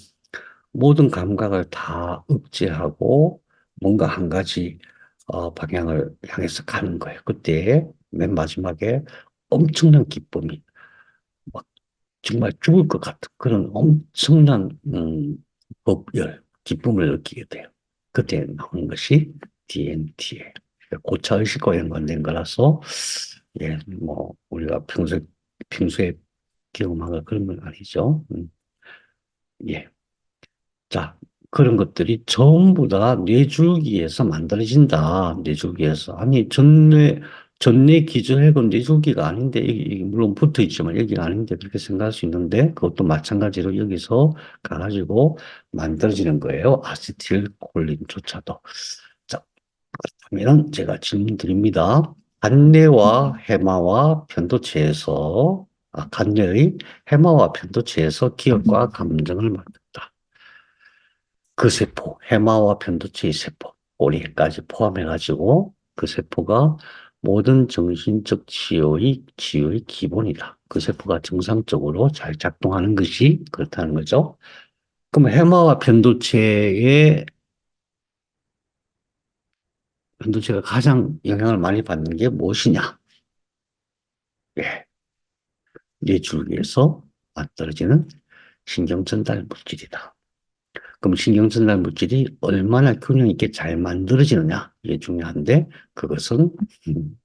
모든 감각을 다 억제하고 뭔가 한 가지 방향을 향해서 가는 거예요. 그때 맨 마지막에 엄청난 기쁨이 막 정말 죽을 것 같은 그런 엄청난 법열, 기쁨을 느끼게 돼요. 그때 나오는 것이 DMT예요. 고차 의식과 연관된 거라서 예, 뭐 우리가 평소에 경험한 그런 건 아니죠. 예. 자, 그런 것들이 전부 다 뇌줄기에서 만들어진다. 뇌줄기에서. 아니, 전뇌 기저핵은 뇌줄기가 아닌데, 이게 물론 붙어 있지만 여기가 아닌데, 그렇게 생각할 수 있는데, 그것도 마찬가지로 여기서 가가지고 만들어지는 거예요. 아세틸콜린조차도. 자, 그렇다면 제가 질문 드립니다. 간뇌와 해마와 편도체에서, 간뇌의 해마와 편도체에서 기억과 감정을 만든다. 그 세포, 해마와 편도체의 세포, 우리까지 포함해가지고 그 세포가 모든 정신적 치유의 기본이다. 그 세포가 정상적으로 잘 작동하는 것이 그렇다는 거죠. 그럼 해마와 편도체가 가장 영향을 많이 받는 게 무엇이냐? 예, 뇌줄기에서 만들어지는 신경전달 물질이다. 그럼 신경전달 물질이 얼마나 균형 있게 잘 만들어지느냐? 이게 중요한데, 그것은, 음,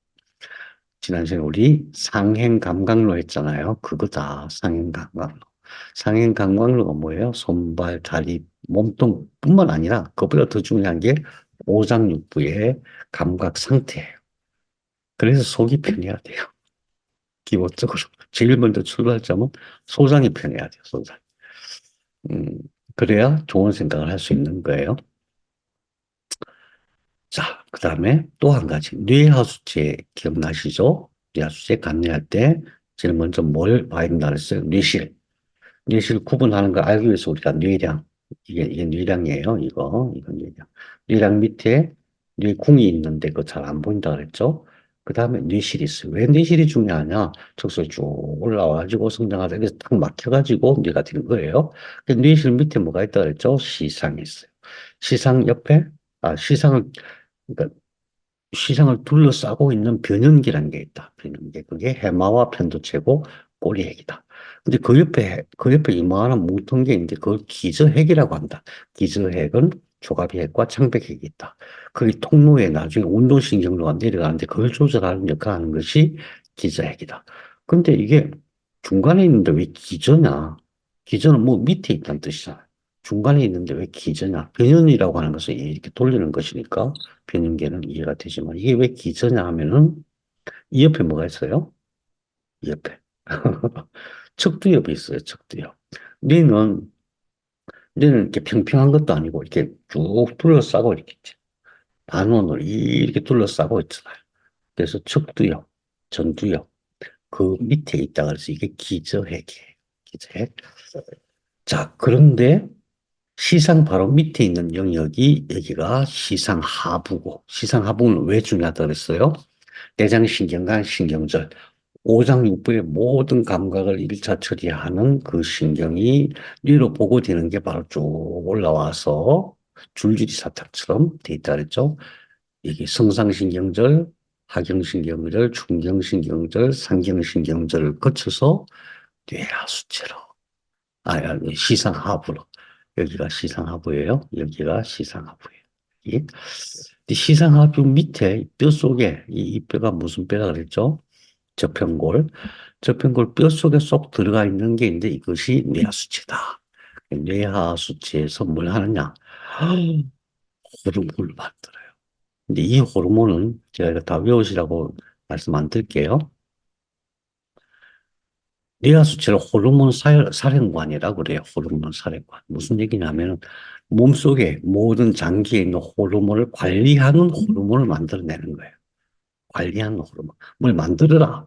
지난 시간에 우리 상행감각로 했잖아요. 그거다. 상행감각로. 상행감각로가 뭐예요? 손발, 다리, 몸통뿐만 아니라 그보다 더 중요한 게 오장육부의 감각 상태예요. 그래서 속이 편해야 돼요. 기본적으로. 제일 먼저 출발점은 소장이 편해야 돼요. 소장. 음, 그래야 좋은 생각을 할 수 있는 거예요. 자, 그 다음에 또 한 가지. 뇌하수체 기억나시죠? 뇌하수체 감리할 때 제일 먼저 뭘 봐야 된다 그랬어요? 뇌실. 뇌실 구분하는 걸 알기 위해서 우리가 뇌량. 이게 뇌량이에요. 이건 뇌량. 뇌량 밑에 뇌궁이 있는데 그거 잘 안 보인다 그랬죠? 그 다음에 뇌실이 있어요. 왜 뇌실이 중요하냐? 척수에 쭉 올라와가지고 성장하다 그래서 딱 막혀가지고 뇌가 되는 거예요. 그 뇌실 밑에 뭐가 있다 그랬죠? 시상이 있어요. 시상 옆에, 시상을, 그러니까 시상을 둘러싸고 있는 변연기라는 게 있다. 변연기. 그게 해마와 편도체고 꼬리핵이다. 근데 그 옆에 이만한 뭉텅 게 있는데 그걸 기저핵이라고 한다. 기저핵은 조갑핵과 창백핵이 있다. 그게 통로에 나중에 운동신경로가 내려가는데 그걸 조절하는 역할을 하는 것이 기저핵이다. 근데 이게 중간에 있는데 왜 기저냐? 기저는 뭐 밑에 있다는 뜻이잖아. 중간에 있는데 왜 기저냐? 변연이라고 하는 것은 이렇게 돌리는 것이니까 변형계는 이해가 되지만 이게 왜 기저냐 하면은 이 옆에 뭐가 있어요? 이 옆에 척두엽이 있어요. 척두엽. 뇌는 뇌는 이렇게 평평한 것도 아니고 이렇게 쭉 둘러싸고 이렇게 있지. 반원으로 이렇게 둘러싸고 있잖아요. 그래서 척두엽, 전두엽 그 밑에 있다 그래서 이게 기저핵이에요. 기저핵. 자, 그런데 시상 바로 밑에 있는 영역이 여기가 시상하부고 시상하부는 왜 중요하다 그랬어요? 대장신경과 신경절, 오장육부의 모든 감각을 일차 처리하는 그 신경이 뇌로 보고되는 게 바로 쭉 올라와서 줄줄이 사탕처럼 돼 있다 그랬죠. 이게 성상신경절, 하경신경절, 중경신경절, 상경신경절을 거쳐서 뇌하수체로, 시상하부로. 여기가 시상하부예요. 여기가 시상하부예요. 이 시상하부 밑에 뼈 속에 이 뼈가 무슨 뼈라 그랬죠? 저편골. 저편골 뼈 속에 쏙 들어가 있는 게 있는데 이것이 뇌하수체다. 뇌하수체에서 뭘 하느냐? 호르몬을 만들어요. 근데 이 호르몬은 제가 이거 다 외우시라고 말씀 안 드릴게요. 뇌하수체를 호르몬 사령관이라고 그래요. 호르몬 사령관. 무슨 얘기냐면 몸속에 모든 장기에 있는 호르몬을 관리하는 호르몬을 만들어내는 거예요. 관리하는 호르몬. 뭘 만들어라.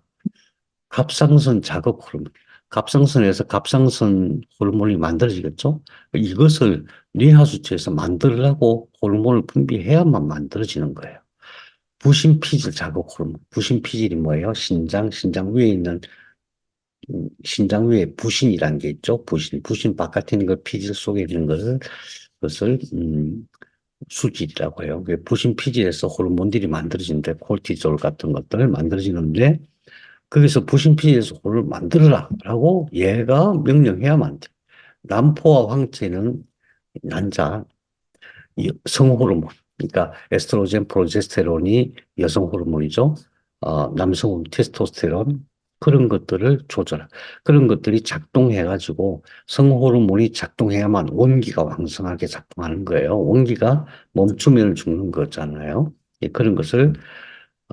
갑상선 자극 호르몬. 갑상선에서 갑상선 호르몬이 만들어지겠죠? 이것을 뇌하수체에서 만들으라고 호르몬을 분비해야만 만들어지는 거예요. 부신피질 자극 호르몬. 부신피질이 뭐예요? 신장 위에 있는 신장 위에 부신이라는 게 있죠. 부신 바깥에 있는 걸 피질 속에 있는 것을 그것을 수질이라고 해요. 부신 피질에서 호르몬들이 만들어지는데 콜티졸 같은 것들 만들어지는데 거기서 부신피질에서 호르몬을 만들어라라고 얘가 명령해야만 돼. 남포와 황체는 난자 성호르몬. 그러니까 에스트로겐, 프로제스테론이 여성 호르몬이죠. 남성은 테스토스테론 그런 것들을 조절. 그런 것들이 작동해가지고 성호르몬이 작동해야만 원기가 왕성하게 작동하는 거예요. 원기가 멈추면 죽는 거잖아요. 예, 그런 것을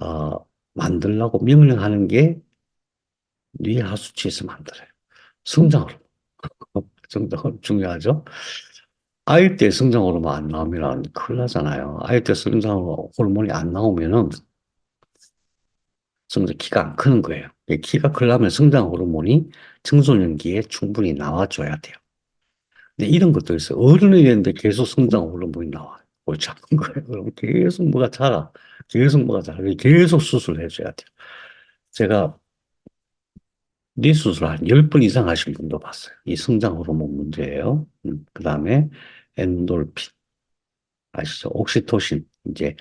어, 만들라고 명령하는 게 뇌하수체에서 만들어요. 성장 호르몬. 성장 호르몬 중요하죠. 아이 때 성장 호르몬 안 나오면 큰일 나잖아요. 아이 때 성장 호르몬이 안 나오면은 키가 안 크는 거예요. 키가 크려면 성장 호르몬이 청소년기에 충분히 나와줘야 돼요. 근데 이런 것도 있어요. 어른이 됐는데 계속 성장 호르몬이 나와요. 뭘 잡는 거예요. 그럼 계속 뭐가 자라. 계속 뭐가 다르게 계속 수술을 해줘야 돼요. 제가 뇌 수술 한 10번 이상 하신 분도 봤어요. 이 성장 호르몬 문제예요. 그다음에 엔돌핀 아시죠? 옥시토신 이제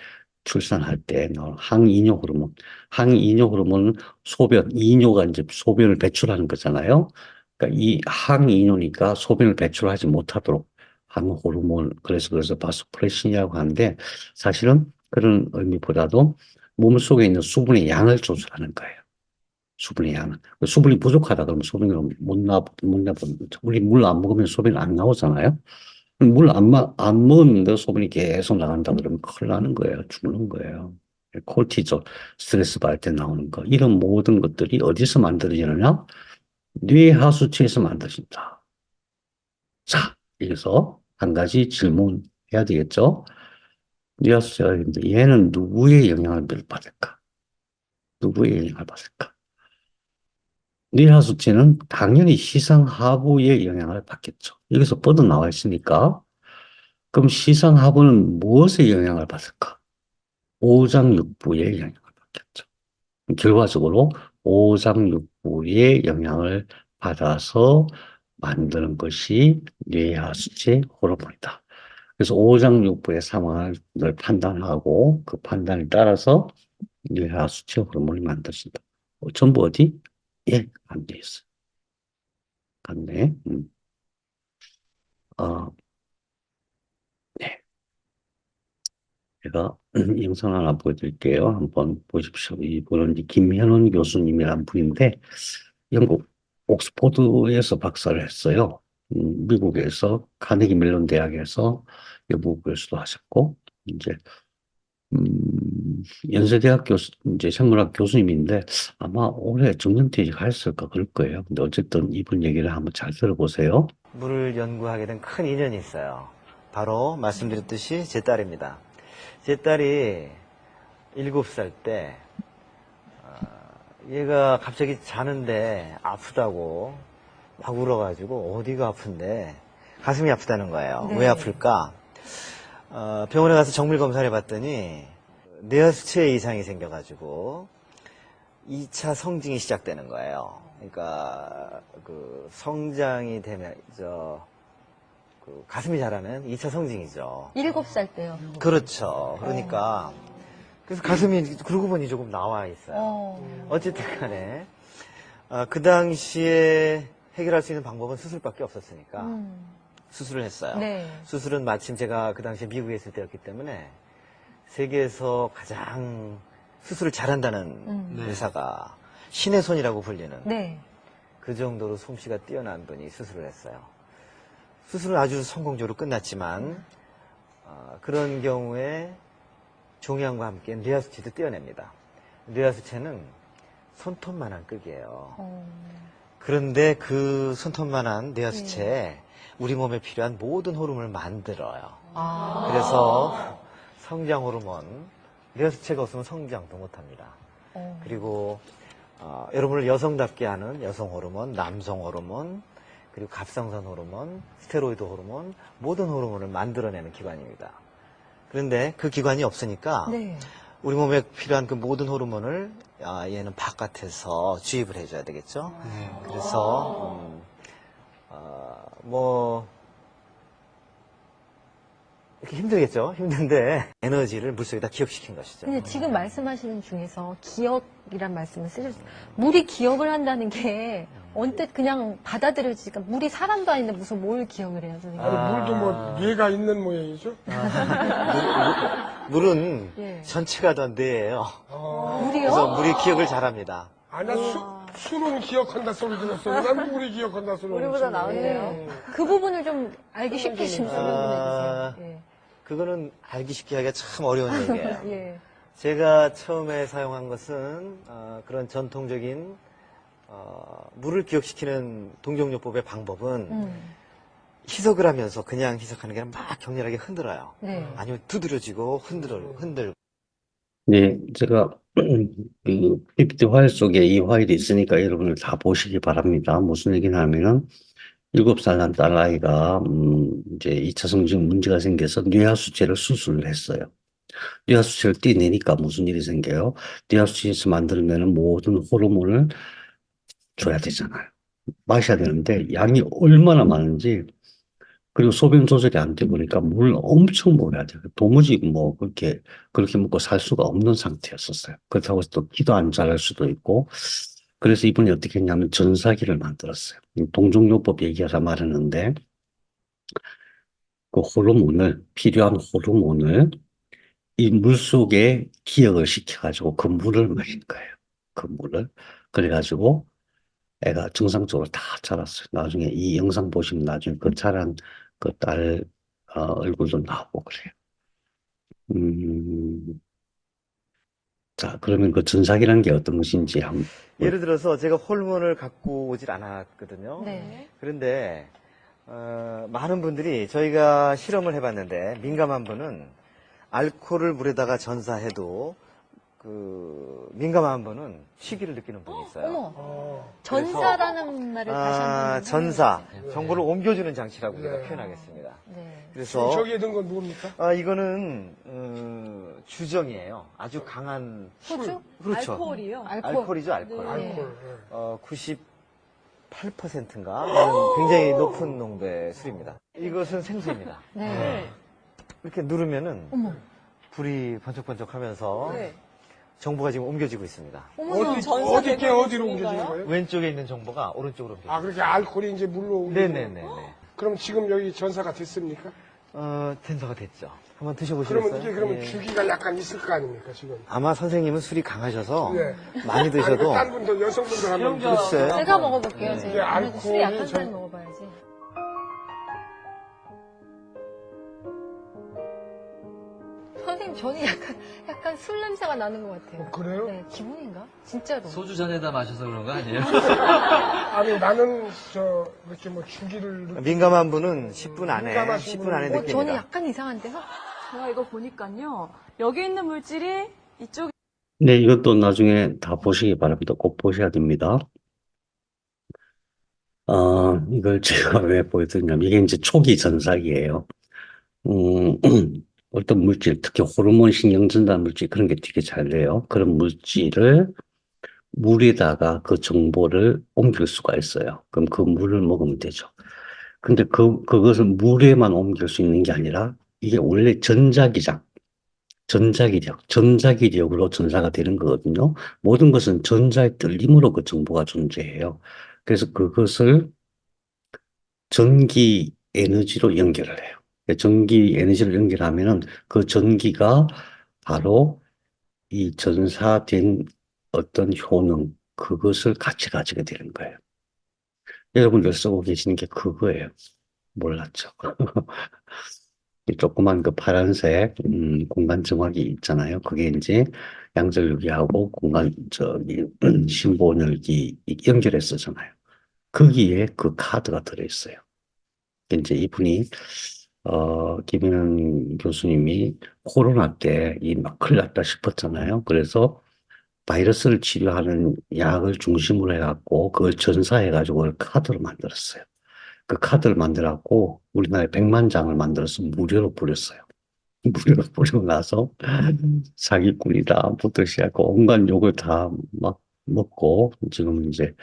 출산할 때 나오는 항이뇨 호르몬. 항이뇨 호르몬은 소변, 이뇨가 이제 소변을 배출하는 거잖아요. 그러니까 이 항이뇨니까 소변을 배출하지 못하도록 하는 호르몬. 그래서 바소프레신이라고 하는데 사실은 그런 의미보다도 몸 속에 있는 수분의 양을 조절하는 거예요. 수분의 양은. 수분이 부족하다 그러면 소변을 못 나, 우리 물 안 먹으면 소변 안 나오잖아요. 물 안 먹었는데 소변이 계속 나간다 그러면 큰일 나는 거예요. 죽는 거예요. 콜티졸, 스트레스 받을 때 나오는 거. 이런 모든 것들이 어디서 만들어지느냐? 뇌 하수체에서 만들어진다. 자, 여기서 한 가지 질문해야 되겠죠? 뇌 하수체가 있는데 얘는 누구의 영향을 받을까? 누구의 영향을 받을까? 뇌하수체는 당연히 시상하부의 영향을 받겠죠. 여기서 뻗어나와 있으니까. 그럼 시상하부는 무엇의 영향을 받을까? 오장육부의 영향을 받겠죠. 결과적으로 오장육부의 영향을 받아서 만드는 것이 뇌하수체 호르몬이다. 그래서 오장육부의 상황을 판단하고 그 판단에 따라서 뇌하수체 호르몬이 만들어진다. 전부 어디? 예, 안 돼 있어요. 같네. 어, 네. 제가 영상 하나 보여드릴게요. 한번 보십시오. 이분은 이제 김현원 교수님이란 분인데, 영국 옥스포드에서 박사를 했어요. 미국에서 카네기 멜론 대학에서 영국 교수도 하셨고, 이제, 연세대학 교수, 이제 생물학 교수님인데, 아마 올해 정년퇴직 하셨을까 그럴 거예요. 근데 어쨌든 이분 얘기를 한번 잘 들어보세요. 물을 연구하게 된 큰 인연이 있어요. 바로 말씀드렸듯이 제 딸입니다. 제 딸이 7살 때 얘가 갑자기 자는데 아프다고 막 울어가지고 어디가 아픈데 가슴이 아프다는 거예요. 네. 왜 아플까? 병원에 가서 정밀 검사를 해봤더니 뇌하수체 이상이 생겨가지고 2차 성징이 시작되는 거예요. 그러니까 그 성장이 되면 그 가슴이 자라는 2차 성징이죠. 7살 때요. 그렇죠. 그러니까 그래서 가슴이 그러고 보니 조금 나와 있어요. 어쨌든 간에 그 당시에 해결할 수 있는 방법은 수술밖에 없었으니까 수술을 했어요. 네. 수술은 마침 제가 그 당시에 미국에 있을 때였기 때문에 세계에서 가장 수술을 잘한다는 의사가 신의 손이라고 불리는 네. 그 정도로 솜씨가 뛰어난 분이 수술을 했어요. 수술은 아주 성공적으로 끝났지만 그런 경우에 종양과 함께 뇌하수체도 떼어냅니다. 뇌하수체는 손톱만한 크기예요. 그런데 그 손톱만한 뇌하수체에 우리 몸에 필요한 모든 호르몬을 만들어요. 그래서 성장 호르몬, 뇌하수체가 없으면 성장도 못합니다. 그리고 여러분을 여성답게 하는 여성 호르몬, 남성 호르몬, 그리고 갑상선 호르몬, 스테로이드 호르몬, 모든 호르몬을 만들어내는 기관입니다. 그런데 그 기관이 없으니까 네. 우리 몸에 필요한 그 모든 호르몬을 얘는 바깥에서 주입을 해줘야 되겠죠. 그래서 뭐 이렇게 힘들겠죠. 힘든데 에너지를 물속에다 기억시킨 것이죠. 근데 지금 말씀하시는 중에서 기억이란 말씀을 쓰셨어요. 물이 기억을 한다는 게 언뜻 그냥 받아들여지니까 물이 사람도 아닌데 무슨 뭘 기억을 해요, 선생님? 물도 뭐 뇌가 있는 모양이죠? 물은 예. 전체가 다 뇌예요. 물이요? 그래서 물이 기억을 잘합니다. 아나 수는 기억한다 소리 들었어. 난 물이 기억한다 소리 우리보다 나은데요. 네. 그 부분을 좀 알기 쉽게 좀 설명해 주세요. 그거는 알기 쉽게 하기가 참 어려운 얘기예요. 예. 예. 제가 처음에 사용한 것은 그런 전통적인 물을 기억시키는 동정요법의 방법은 희석을 하면서 그냥 희석하는 게 아니라 막 격렬하게 흔들어요. 네. 아니면 두드려지고 흔들고. 네, 제가 그 PPT 파일 속에 이 파일이 있으니까 여러분들 다 보시기 바랍니다. 무슨 얘기냐면은 7살 난 딸아이가 이제 2차 성징 문제가 생겨서 뇌하수체를 수술을 했어요. 뇌하수체를 떼내니까 무슨 일이 생겨요? 뇌하수체에서 만들어내는 모든 호르몬을 줘야 되잖아요. 마셔야 되는데 양이 얼마나 많은지 그리고 소변 조절이 안 돼 보니까 물 엄청 먹어야 돼요. 도무지 뭐 그렇게 먹고 살 수가 없는 상태였었어요. 그렇다고 해서 또 기도 안 잘할 수도 있고 그래서 이분이 어떻게 했냐면 전사기를 만들었어요. 동종요법 얘기하다 말했는데 그 호르몬을 필요한 호르몬을 이 물속에 기억을 시켜가지고 그 물을 마신 거예요. 그 물을. 그래가지고 애가 정상적으로 다 자랐어요. 나중에 이 영상 보시면 나중에 그 자란 그 딸 얼굴도 나오고 그래요. 음, 자, 그러면 그 전사기라는 게 어떤 것인지 한번. 예를 들어서 제가 호르몬을 갖고 오질 않았거든요. 네. 그런데 많은 분들이 저희가 실험을 해봤는데 민감한 분은 알코올을 물에다가 전사해도 그 민감한 분은 취기를 느끼는 분이 있어요. 어머, 전사라는 말을 다시 한번 전사, 설명해 정보를 옮겨주는 장치라고 우리가 표현하겠습니다. 주세요. 네. 그래서 저기에 든 건 뭡니까? 이거는 주정이에요. 아주 강한 소주? 그렇죠. 알코올이요? 알코올이죠, 알코올. 네. 알코올. 98%인가? 굉장히 높은 농도의 술입니다. 이것은 생수입니다. 네. 이렇게 누르면은 어머, 불이 번쩍번쩍 하면서 네. 정보가 지금 옮겨지고 있습니다. 어머나. 어디, 전사 어디께 대결 어디로 중인가요? 옮겨지는 거예요? 왼쪽에 있는 정보가 오른쪽으로 옮겨져요. 아, 그렇게 알코올이 이제 물로 옮겨지는 거예요? 네네네네. 그럼 지금 여기 전사가 됐습니까? 된서가 됐죠. 한번 그러면 드셔보시겠어요? 이게 그러면 예. 주기가 약간 있을 거 아닙니까, 지금? 아마 선생님은 술이 강하셔서 네. 많이 아니, 드셔도 딴 분들, 여성분들 하면 글쎄. 제가 먹어볼게요. 이게 제가. 그래도 알코올이 술이 약한 전- 사람이 먹어봐야지. 선생님, 저는 약간 술 냄새가 나는 것 같아요. 그래요? 네, 기분인가? 진짜로. 소주 잔에다 마셔서 그런 거 아니에요? 아니, 나는, 이렇게 뭐, 주기를. 민감한 분은 10분 안에, 민감하신 10분 안에 분은 느낍니다. 저는 약간 이상한데요? 제가 이거 보니까요. 여기 있는 물질이 이쪽에 네, 이것도 나중에 다 보시기 바랍니다. 꼭 보셔야 됩니다. 이걸 제가 왜 보여드리냐면, 이게 이제 초기 전사기예요. 음, 어떤 물질, 특히 호르몬 신경전달 물질, 그런 게 되게 잘 돼요. 그런 물질을 물에다가 그 정보를 옮길 수가 있어요. 그럼 그 물을 먹으면 되죠. 근데 그것을 물에만 옮길 수 있는 게 아니라, 이게 원래 전자기력으로 전사가 되는 거거든요. 모든 것은 전자의 떨림으로 그 정보가 존재해요. 그래서 그것을 전기 에너지로 연결을 해요. 전기 에너지로 연결하면은 그 전기가 바로 이 전사된 어떤 효능, 그것을 같이 가지게 되는 거예요. 여러분들 쓰고 계시는 게 그거예요. 몰랐죠. 이 조그만 그 파란색 공간 정화기 있잖아요. 그게 이제 양전류기하고 신보늘기 연결해 쓰잖아요. 거기에 그 카드가 들어있어요. 이제 이분이 김현은 교수님이 코로나 때 이 막 큰일 났다 싶었잖아요. 그래서 바이러스를 치료하는 약을 중심으로 해갖고 그걸 전사해가지고 그걸 카드로 만들었어요. 그 카드를 만들어갖고 우리나라에 100만 장을 만들어서 무료로 뿌렸어요. 무료로 뿌리고 나서 사기꾼이다, 시작하고 온갖 욕을 다 막 먹고 지금 이제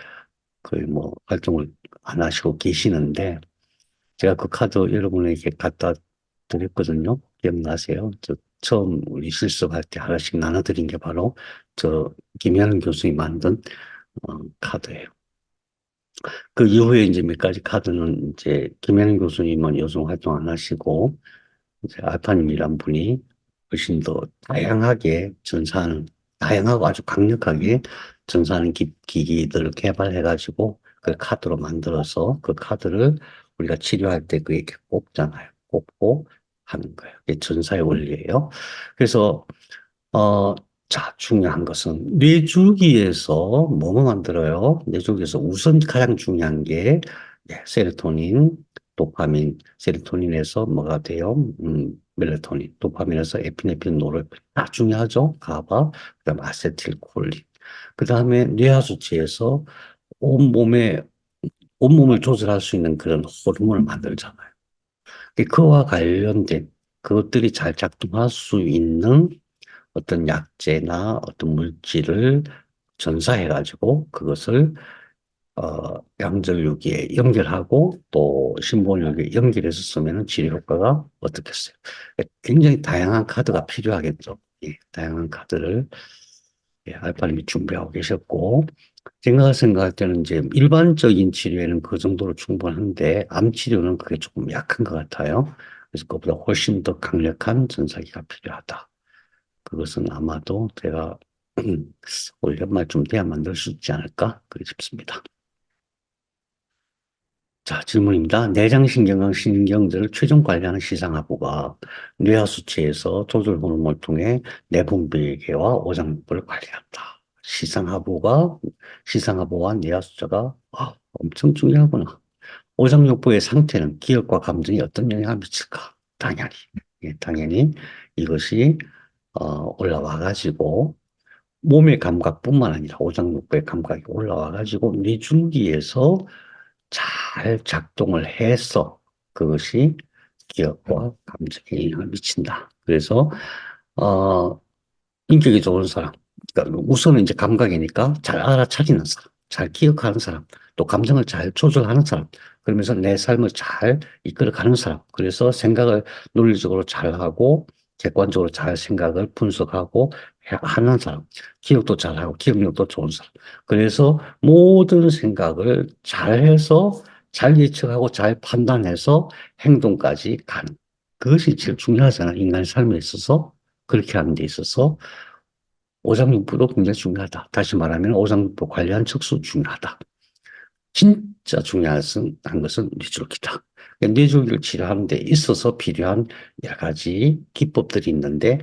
거의 뭐 활동을 안 하시고 계시는데 제가 그 카드 여러분에게 갖다 드렸거든요. 기억나세요? 저 처음 우리 실습할 때 하나씩 나눠드린 게 바로 저 김현은 교수님이 만든 카드예요. 그 이후에 이제 몇 가지 카드는 이제 김현은 교수님은 요즘 활동 안 하시고 이제 알파님이란 분이 훨씬 더 다양하게 다양하고 아주 강력하게 전사하는 기기들을 개발해가지고 그 카드로 만들어서 그 카드를 우리가 치료할 때 그게 이렇게 꼽잖아요. 꼽고 하는 거예요. 이게 전사의 원리예요. 그래서, 자, 중요한 것은 뇌줄기에서 뭐뭐 만들어요? 뇌줄기에서 우선 가장 중요한 게 세로토닌, 도파민, 세로토닌에서 뭐가 돼요? 멜라토닌, 도파민에서 에피네프린, 노르에피린 다 중요하죠. 가바, 그다음 아세틸콜린. 그다음에 뇌하수체에서 온몸을 조절할 수 있는 그런 호르몬을 만들잖아요. 그와 관련된 그것들이 잘 작동할 수 있는 어떤 약제나 어떤 물질을 전사해가지고 그것을 양절유기에 연결하고 또 신본유기에 연결해서 쓰면 치료 효과가 어떻겠어요? 굉장히 다양한 카드가 필요하겠죠. 예, 다양한 카드를 예, 알파님이 준비하고 계셨고 제가 생각할 때는 이제 일반적인 치료에는 그 정도로 충분한데 암 치료는 그게 조금 약한 것 같아요. 그래서 그보다 훨씬 더 강력한 전사기가 필요하다. 그것은 아마도 제가 올 연말쯤 돼야 만들 수 있지 않을까 그렇게 싶습니다. 자, 질문입니다. 내장신경과 신경들을 최종 관리하는 시상하부가 뇌하 수치에서 조절 호르몬을 통해 내분비계와 오장육부를 관리한다. 시상하부와 뇌하 숫자가 엄청 중요하구나. 오장육부의 상태는 기억과 감정에 어떤 영향을 미칠까? 당연히. 예, 당연히 이것이 올라와가지고 몸의 감각뿐만 아니라 오장육부의 감각이 올라와가지고 뇌줄기에서 잘 작동을 해서 그것이 기억과 감정에 영향을 미친다. 그래서 인격이 좋은 사람, 그러니까 우선은 이제 감각이니까 잘 알아차리는 사람, 잘 기억하는 사람, 또 감정을 잘 조절하는 사람, 그러면서 내 삶을 잘 이끌어가는 사람, 그래서 생각을 논리적으로 잘하고 객관적으로 잘 생각을 분석하고 하는 사람, 기억도 잘하고 기억력도 좋은 사람. 그래서 모든 생각을 잘해서 잘 예측하고 잘 판단해서 행동까지 가는. 그것이 제일 중요하잖아. 인간의 삶에 있어서. 그렇게 하는 데 있어서 오장육부도 굉장히 중요하다. 다시 말하면 오장육부 관리하는 척수 중요하다. 진짜 중요한 것은 뇌줄기다. 뇌줄기를 치료하는 데 있어서 필요한 여러 가지 기법들이 있는데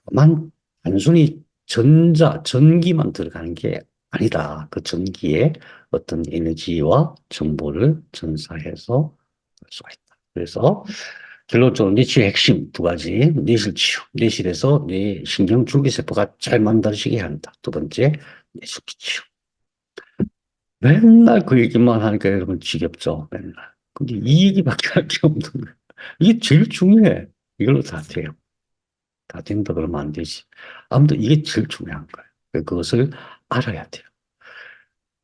다만 단순히 전기만 들어가는 게 아니다. 그 전기에 어떤 에너지와 정보를 전사해서 할 수가 있다. 그래서 결론적으로 뇌치의 핵심 두 가지, 뇌실 치유, 뇌실에서 뇌 신경 줄기세포가 잘 만들어지게 한다. 두 번째, 뇌줄기 치유. 맨날 그 얘기만 하니까 여러분 지겹죠, 맨날. 근데 이 얘기밖에 할 게 없는 거예요. 이게 제일 중요해. 이걸로 다 돼요. 다 된다 그러면 안 되지. 아무튼 이게 제일 중요한 거예요. 그것을 알아야 돼요.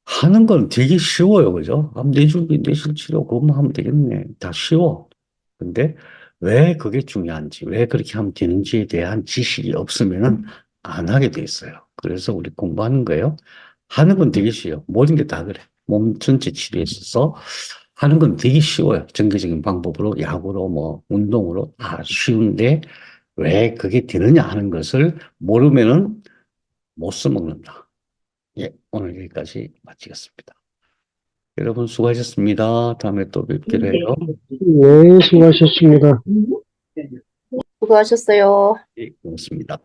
하는 건 되게 쉬워요. 그죠? 뇌줄기, 뇌실치료 그것만 하면 되겠네. 다 쉬워. 근데 왜 그게 중요한지, 왜 그렇게 하면 되는지에 대한 지식이 없으면은 안 하게 돼 있어요. 그래서 우리 공부하는 거예요. 하는 건 되게 쉬워요. 모든 게 다 그래. 몸 전체 치료에 있어서 하는 건 되게 쉬워요. 정기적인 방법으로, 약으로, 뭐, 운동으로 다 쉬운데 왜 그게 되느냐 하는 것을 모르면은 못 써먹는다. 예, 오늘 여기까지 마치겠습니다. 여러분 수고하셨습니다. 다음에 또 뵙기로 해요. 네, 수고하셨습니다. 수고하셨어요. 예, 고맙습니다.